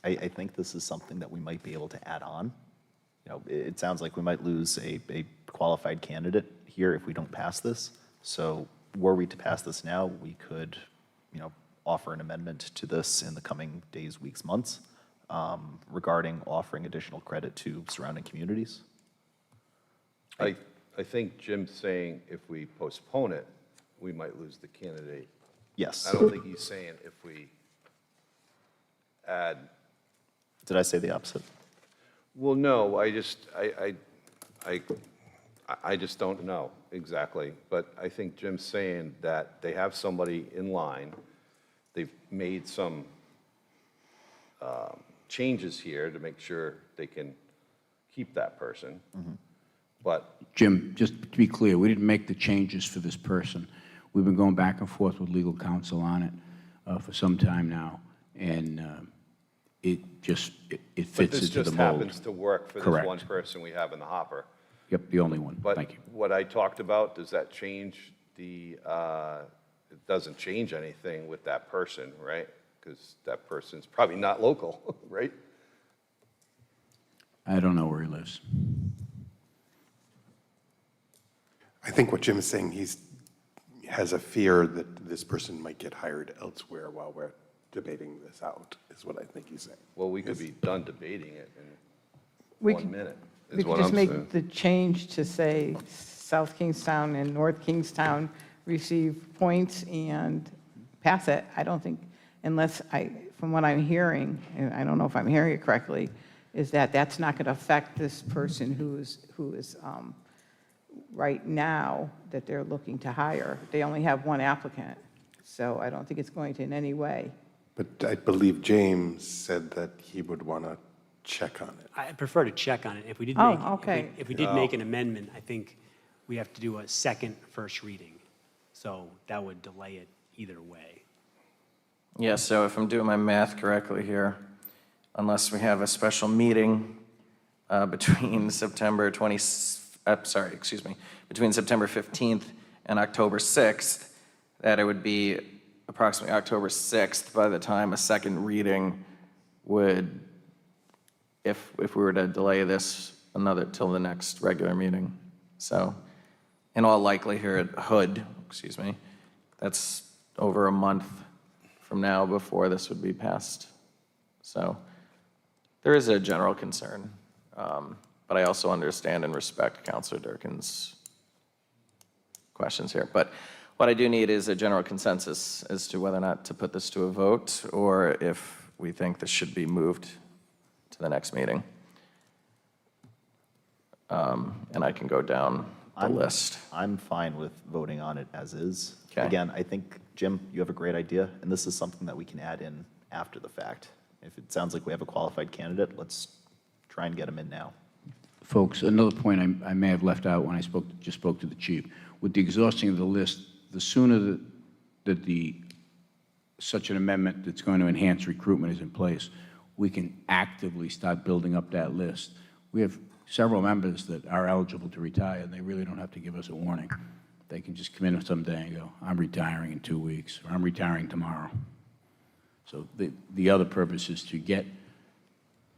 I think this is something that we might be able to add on. It sounds like we might lose a qualified candidate here if we don't pass this. So were we to pass this now, we could, offer an amendment to this in the coming days, weeks, months, regarding offering additional credit to surrounding communities. I think Jim's saying if we postpone it, we might lose the candidate. Yes. I don't think he's saying if we add. Did I say the opposite? Well, no, I just don't know exactly, but I think Jim's saying that they have somebody in line. They've made some changes here to make sure they can keep that person. But Jim, just to be clear, we didn't make the changes for this person. We've been going back and forth with legal counsel on it for some time now, and it fits this into the just mold. happens to work for this Correct. one person we have in the hopper. Yep, the only one. But Thank you. what I talked about, does that change it doesn't change anything with that person, right? Because that person's probably not local, right? I don't know where he lives. I think what Jim is saying, he has a fear that this person might get hired elsewhere while we're debating this out, is what I think he's saying. Well, we could be done debating it in We 1 could- minute, We is could what just I'm make saying. the change to say South Kingstown and North Kingstown receive points and pass it. I don't think, from what I'm hearing, and I don't know if I'm hearing it correctly, is that that's not going to affect this person who is right now that they're looking to hire. They only have one applicant, so I don't think it's going to in any way. But I believe James said that he would want to check on it. I prefer to check on it. If we did Oh, make, okay. if we did make an amendment, I think we have to do a second first reading. So that would delay it either way. Yeah, so if I'm doing my math correctly here, unless we have a special meeting between September 20, between September 15th and October 6th, that it would be approximately October 6th by the time a second reading would, if we were to delay this till the next regular meeting. So in all likelihood, that's over a month from now before this would be passed. So there is a general concern, but I also understand and respect Councilor Durkin's questions here. But what I do need is a general consensus as to whether or not to put this to a vote, or if we think this should be moved to the next meeting. And I can go down the list. I'm fine with voting on it as is. Okay. Again, I think, Jim, you have a great idea, and this is something that we can add in after the fact. If it sounds like we have a qualified candidate, let's try and get him in now. Folks, another point I may have left out when I just spoke to the chief. With the exhausting of the list, the sooner that such an amendment that's going to enhance recruitment is in place, we can actively start building up that list. We have several members that are eligible to retire, and they really don't have to give us a warning. They can just come in someday and go, I'm retiring in 2 weeks, or I'm retiring tomorrow. So the other purpose is to get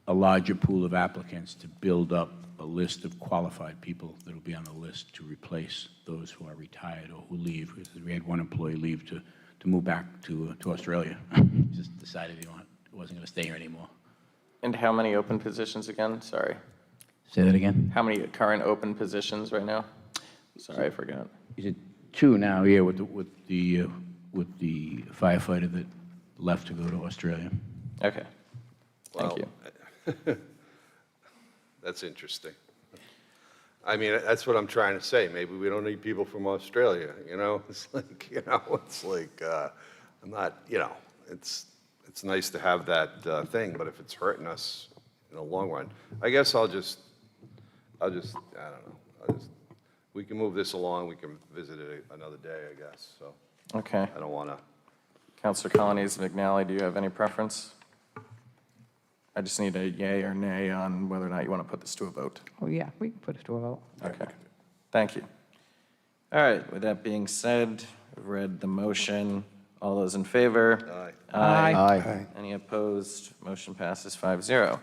a larger pool of applicants to build up a list of qualified people that will be on the list to replace those who are retired or who leave. Because we had one employee leave to move back to Australia. Just decided he wasn't going to stay here anymore. And how many open positions again? Sorry. Say that again? How many current open positions right now? Sorry, I forgot. Is it 2 now? Yeah, with the firefighter that left to go to Australia. Okay. Thank you. That's interesting. I mean, that's what I'm trying to say. Maybe we don't need people from Australia, you know? It's like, I'm not, it's nice to have that thing, but if it's hurting us in the long run, I guess I don't know. We can move this along. We can visit it another day, I guess, so. Okay. I don't want to. Councilor Colonies McNally, do you have any preference? I just need a yay or nay on whether or not you want to put this to a vote. Oh, yeah, we can put it to a vote. Okay. Thank you. All right, with that being said, I've read the motion. All those in favor? Aye. Aye. Any opposed? Motion passes 5-0.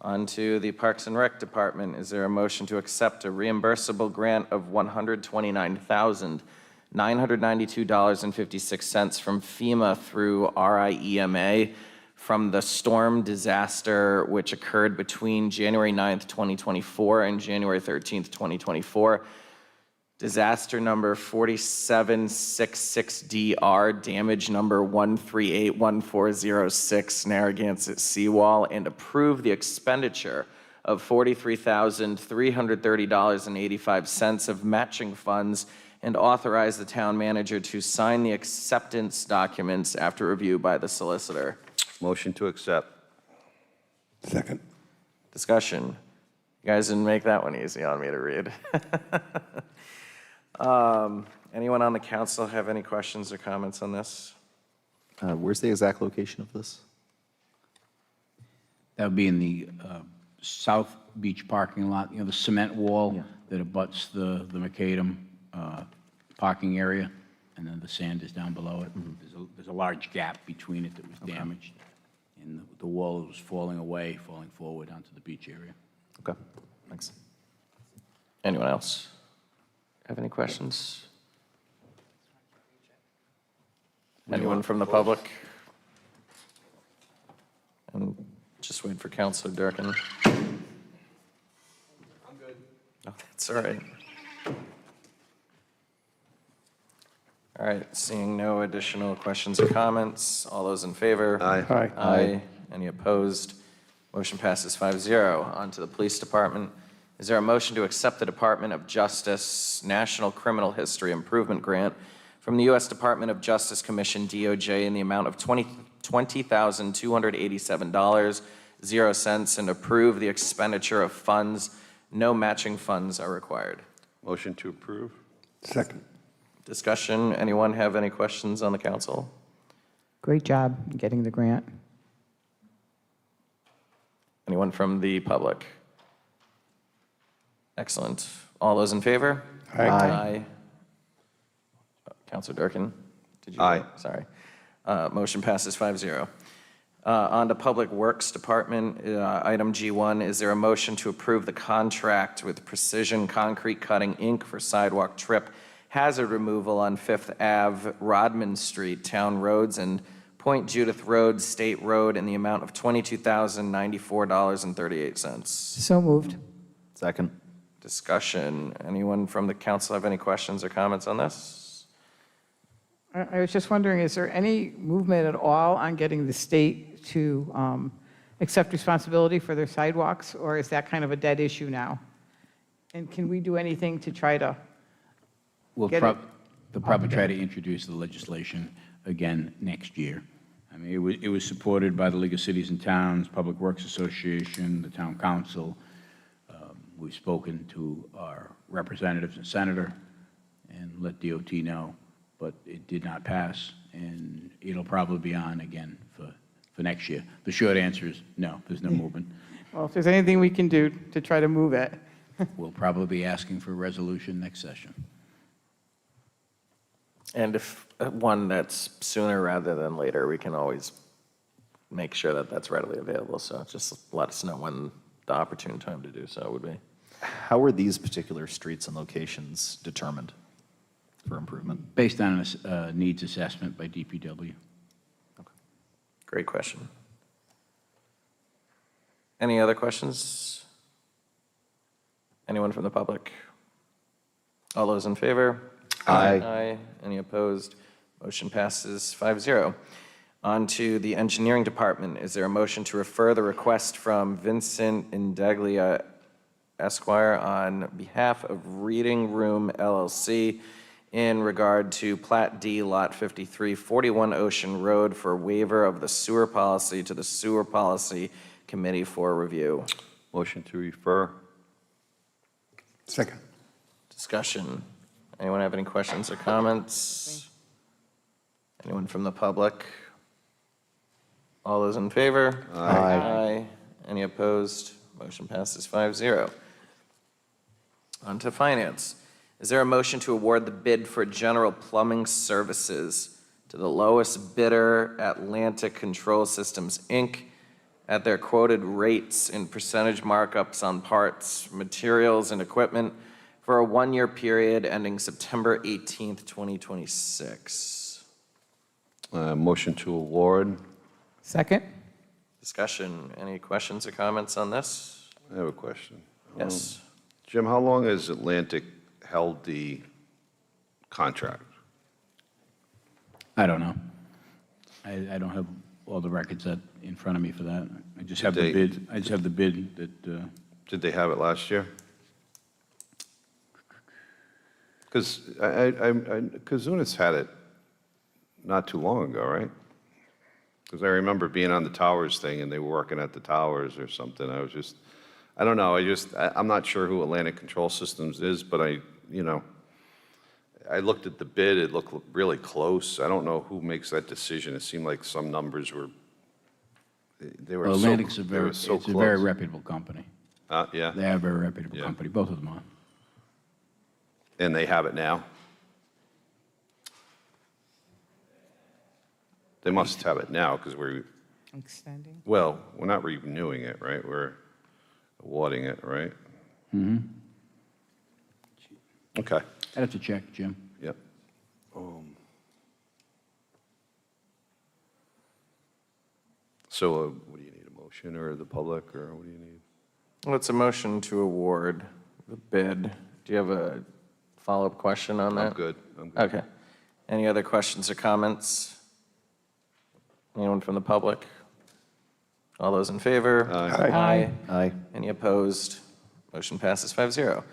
On to the Parks and Rec Department. Is there a motion to accept a reimbursable grant of $129,992.56 from FEMA through RIEMA from the storm disaster which occurred between January 9th, 2024 and January 13th, 2024? Disaster number 4766DR, damage number 1381406, Narragansett seawall, and approve the expenditure of $43,330.85 of matching funds, and authorize the town manager to sign the acceptance documents after review by the solicitor. Motion to accept. Second. Discussion. You guys didn't make that one easy on me to read. Anyone on the council have any questions or comments on this? Where's the exact location of this? That would be in the South Beach parking lot, the cement wall that abuts the macadam parking area, and then the sand is down below it. There's a large gap between it that was damaged, and the wall was falling forward onto the beach area. Okay, thanks. Anyone else have any questions? Anyone from the public? And just wait for Councilor Durkin. I'm good. Oh, that's all right. All right, seeing no additional questions or comments, all those in favor? Aye. Aye. Any opposed? Motion passes 5-0. On to the police department. Is there a motion to accept the Department of Justice National Criminal History Improvement Grant from the U.S. Department of Justice Commission, DOJ, in the amount of $20,287.00 and approve the expenditure of funds? No matching funds are required. Motion to approve? Second. Discussion. Anyone have any questions on the council? Great job in getting the grant. Anyone from the public? Excellent. All those in favor? Aye. Aye. Councilor Durkin? Did you? Aye. Sorry. Motion passes 5-0. On to Public Works Department, item G1, is there a motion to approve the contract with Precision Concrete Cutting, Inc. for sidewalk trip hazard removal on 5th Ave, Rodman Street, Town Roads, and Point Judith Road, State Road, in the amount of $22,094.38? So moved. Second. Discussion. Anyone from the council have any questions or comments on this? I was just wondering, is there any movement at all on getting the state to accept responsibility for their sidewalks, or is that kind of a dead issue now? And can we do anything to try to We'll get it probably try to introduce the legislation again next year. I mean, it was supported by the League of Cities and Towns, Public Works Association, the Town Council. We've spoken to our representatives and senator and let DOT know, but it did not pass, and it'll probably be on again for next year. The short answer is no, there's no movement. Well, if there's anything we can do to try to move it. We'll probably be asking for a resolution next session. And if one that's sooner rather than later, we can always make sure that that's readily available. So just let us know when the opportune time to do so would be. How are these particular streets and locations determined for improvement? Based on a needs assessment by DPW. Great question. Any other questions? Anyone from the public? All those in favor? Aye. Aye. Any opposed? Motion passes 5-0. On to the engineering department. Is there a motion to refer the request from Vincent Indaglia Esquire on behalf of Reading Room LLC in regard to Plat D, Lot 53, 41 Ocean Road for waiver of the sewer policy to the Sewer Policy Committee for review? Motion to refer? Second. Discussion. Anyone have any questions or comments? Anyone from the public? All those in favor? Aye. Any opposed? Motion passes 5-0. On to finance. Is there a motion to award the bid for general plumbing services to the lowest bidder, Atlantic Control Systems, Inc., at their quoted rates in percentage markups on parts, materials, and equipment for a one-year period ending September 18th, 2026? Motion to award? Second? Discussion. Any questions or comments on this? I have a question. Yes. Jim, how long has Atlantic held the contract? I don't know. I don't have all the records in front of me for that. I just have the bid. I just have the bid that. Did they have it last year? Because Kazunas had it not too long ago, right? Because I remember being on the towers thing and they were working at the towers or something. I don't know. I'm not sure who Atlantic Control Systems is, but I looked at the bid. It looked really close. I don't know who makes that decision. It seemed like some numbers were, they were Well, so, Atlantic's they were so it's a very close. reputable company. Yeah. They are a very reputable Yeah. company. Both of them are. And they have it now? They must have it now because Extending? we're not renewing it, right? We're awarding it, right? Mm-hmm. Okay. I'd have to check, Jim. Yep. So what do you need, a motion or the public, or what do you need? Well, it's a motion to award the bid. Do you have a follow-up question on that? I'm good. Okay. Any other questions or comments? Anyone from the public? All those in favor? Aye. Any opposed? Motion passes 5-0.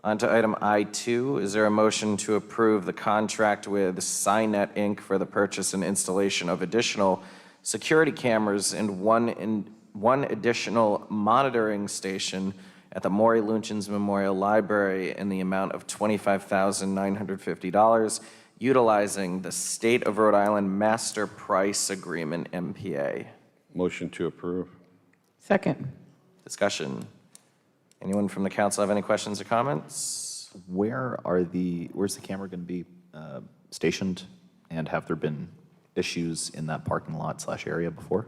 On to item I2. Is there a motion to approve the contract with Cynet, Inc. for the purchase and installation of additional security cameras and one additional monitoring station at the Maury Luntjens Memorial Library in the amount of $25,950, utilizing the State of Rhode Island Master Price Agreement, MPA? Motion to approve. Second. Discussion. Anyone from the council have any questions or comments? Where's the camera going to be stationed? And have there been issues in that parking lot / area before?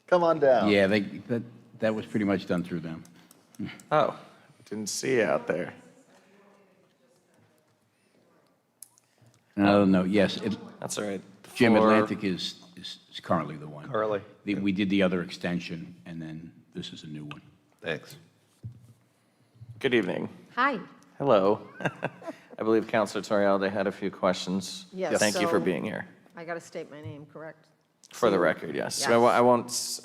Come on down. Yeah, that was pretty much done through them. Oh, didn't see you out there. No, yes. That's all right. Jim, Floor- Atlantic is currently the one. Currently. We did the other extension, and then this is a new one. Thanks. Good evening. Hi. Hello. I believe Councilor Torialde had a few questions. Yes, Thank you for so- being here. I got to state my name, correct? For the Sue- record, yes. Yes. I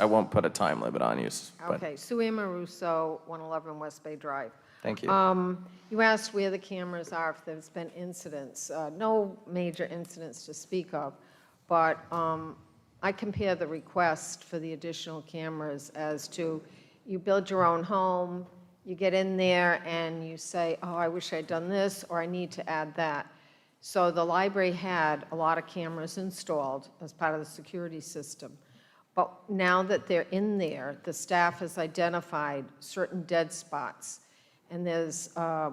won't put a time limit on you, but Okay, Sue Russo, 111 West Bay Drive. thank you. You asked where the cameras are, if there's been incidents. No major incidents to speak of, but I compare the request for the additional cameras as to, you build your own home, you get in there and you say, oh, I wish I'd done this, or I need to add that. So the library had a lot of cameras installed as part of the security system. But now that they're in there, the staff has identified certain dead spots. And there's, I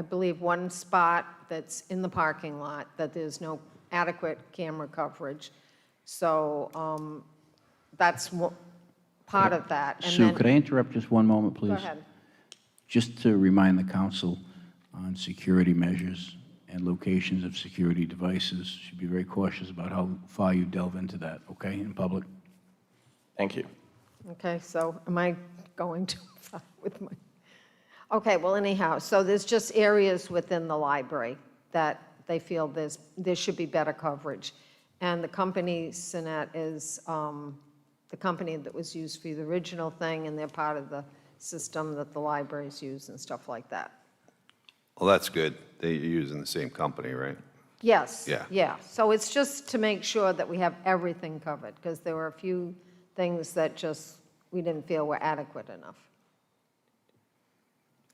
believe, one spot that's in the parking lot that there's no adequate camera coverage. So that's part of that. And Sue, then- could I interrupt just one moment, please? Go ahead. Just to remind the council on security measures and locations of security devices, should be very cautious about how far you delve into that, okay, in public? Thank you. Okay, so am I going too far with my? Okay, well, anyhow, so there's just areas within the library that they feel there should be better coverage. And the company, Cynet, is the company that was used for the original thing, and they're part of the system that the libraries use and stuff like that. Well, that's good. They're using the same company, right? Yes. Yeah. Yeah, so it's just to make sure that we have everything covered, because there were a few things that just, we didn't feel were adequate enough.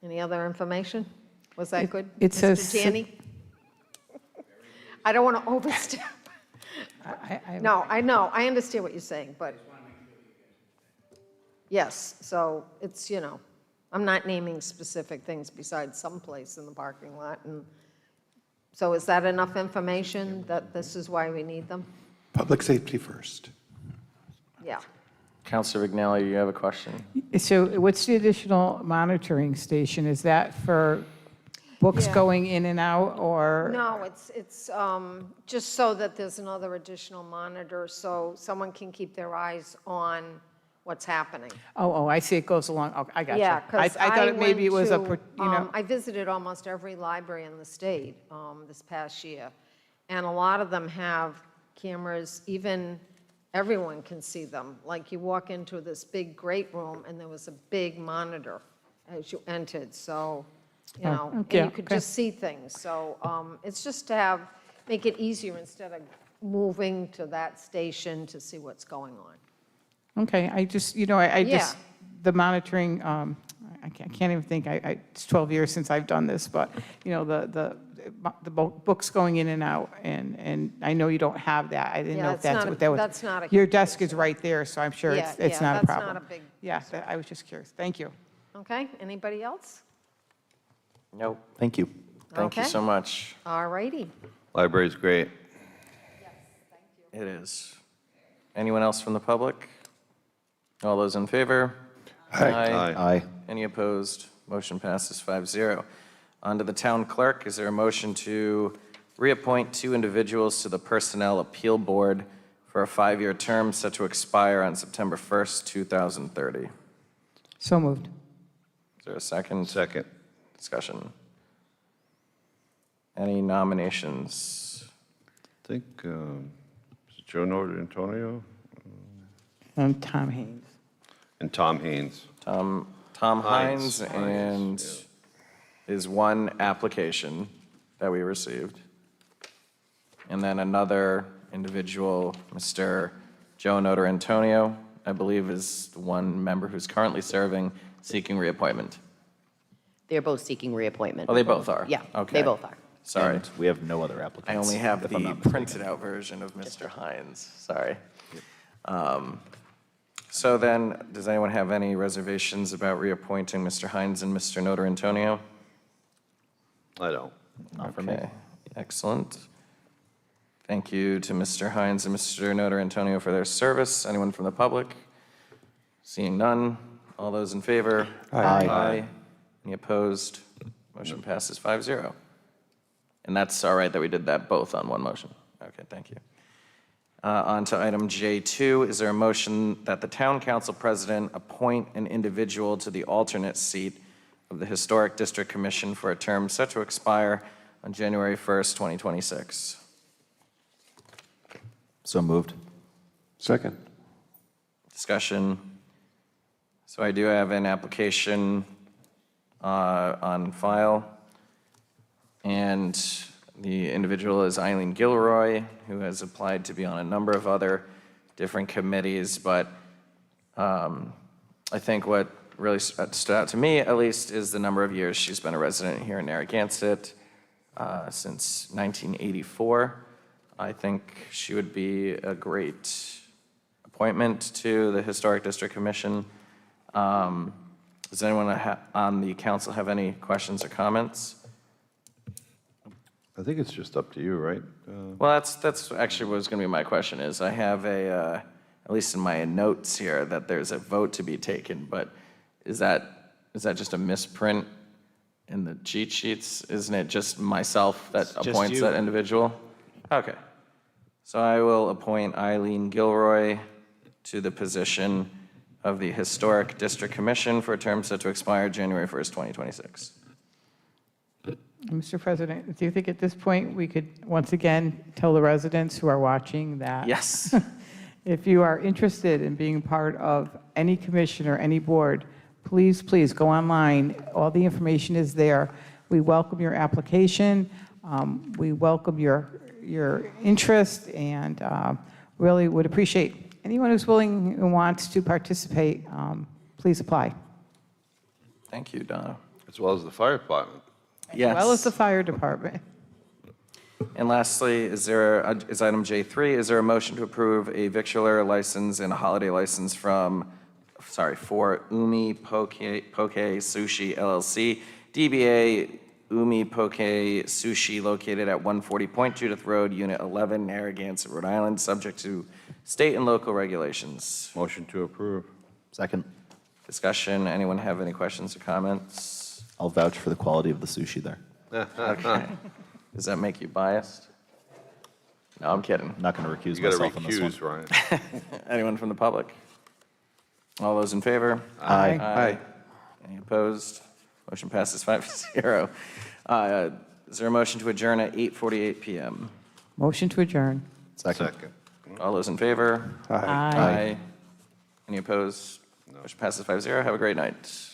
Any other information? Was that good? it says- Mr. Janney? I don't want to overstep. No, I know, I understand what you're saying, but. Yes, so it's, I'm not naming specific things besides someplace in the parking lot. And so is that enough information that this is why we need them? Public safety first. Yeah. Councilor Vignelli, you have a question? So what's the additional monitoring station? Is that for books Yeah. going in and out, or? No, it's just so that there's another additional monitor, so someone can keep their eyes on what's happening. Oh, I see, it goes along, okay, I got you. Yeah, because I thought maybe it was I visited almost every library in the state this past year, and a lot of them have cameras, even everyone can see them. Like you walk into this big great room, and there was a big monitor as you entered, so, and okay, you could okay. just see things. So it's just to make it easier instead of moving to that station to see what's going on. Okay, I just, Yeah. the monitoring, I can't even think, it's 12 years since I've done this, but, the books going in and out, and I know you don't have that. I didn't Yeah, know if it's that's not a- what that was. that's not a Your huge desk is right there, so I'm sure Yeah, it's yeah, not a that's problem. not a big Yeah, I was just curious. Thank you. Okay, anybody else? Nope. Thank you. Thank you Okay. so much. All righty. Library's great. It is. Anyone else from the public? All those in favor? Aye. Any opposed? Motion passes 5-0. On to the town clerk. Is there a motion to reappoint 2 individuals to the Personnel Appeal Board for a 5-year term set to expire on September 1st, 2030? So moved. Is there a second? Second. Discussion. Any nominations? I think Joe Nordantonio And Tom Haynes. and Tom Haynes. Tom Hines, and is one application that we received. And then another individual, Mr. Joe Notarantonio, I believe is the one member who's currently serving, seeking reappointment. They're both seeking reappointment. Oh, they both are? Yeah, Okay. they both are. Sorry. And we have no other applicants. I only have if I'm the not mistaken. printed out version of Mr. Hines, sorry. So then, does anyone have any reservations about reappointing Mr. Hines and Mr. Notarantonio? I don't. Not for me. Okay, excellent. Thank you to Mr. Hines and Mr. Notarantonio for their service. Anyone from the public? Seeing none, all those in favor? Aye. Any opposed? Motion passes 5-0. And that's all right that we did that both on one motion? Okay, thank you. On to item J2. Is there a motion that the town council president appoint an individual to the alternate seat of the Historic District Commission for a term set to expire on January 1st, 2026? So moved. Second. Discussion. So I do have an application on file, and the individual is Eileen Gilroy, who has applied to be on a number of other different committees, but I think what really stood out to me, at least, is the number of years she's been a resident here in Narragansett since 1984. I think she would be a great appointment to the Historic District Commission. Does anyone on the council have any questions or comments? I think it's just up to you, right? Well, that's actually what was going to be my question is, I have at least in my notes here, that there's a vote to be taken, but is that just a misprint in the cheat sheets? Isn't it just myself that just appoints you. that individual? Okay. So I will appoint Eileen Gilroy to the position of the Historic District Commission for a term set to expire January 1st, 2026. Mr. President, do you think at this point we could once again tell the residents who are watching that? Yes. If you are interested in being part of any commission or any board, please, please go online. All the information is there. We welcome your application. We welcome your interest, and really would appreciate anyone who's willing and wants to participate. Please apply. Thank you, Donna. As well as the fire department. Yes. As well as the fire department. And lastly, is item J3, is there a motion to approve a victualler license and a holiday license for Umi Poke Sushi LLC, DBA Umi Poke Sushi, located at 140 Point Judith Road, Unit 11, Narragansett, Rhode Island, subject to state and local regulations? Motion to approve. Second. Discussion, anyone have any questions or comments? I'll vouch for the quality of the sushi there. Okay. Does that make you biased? No, I'm kidding. I'm not going to recuse You got to myself on this one. recuse, Ryan. Anyone from the public? All those in favor? Aye. Aye. Any opposed? Motion passes 5-0. Is there a motion to adjourn at 8:48 PM? Motion to adjourn. Second. All those in favor? Aye. Any opposed? Motion passes 5-0. Have a great night.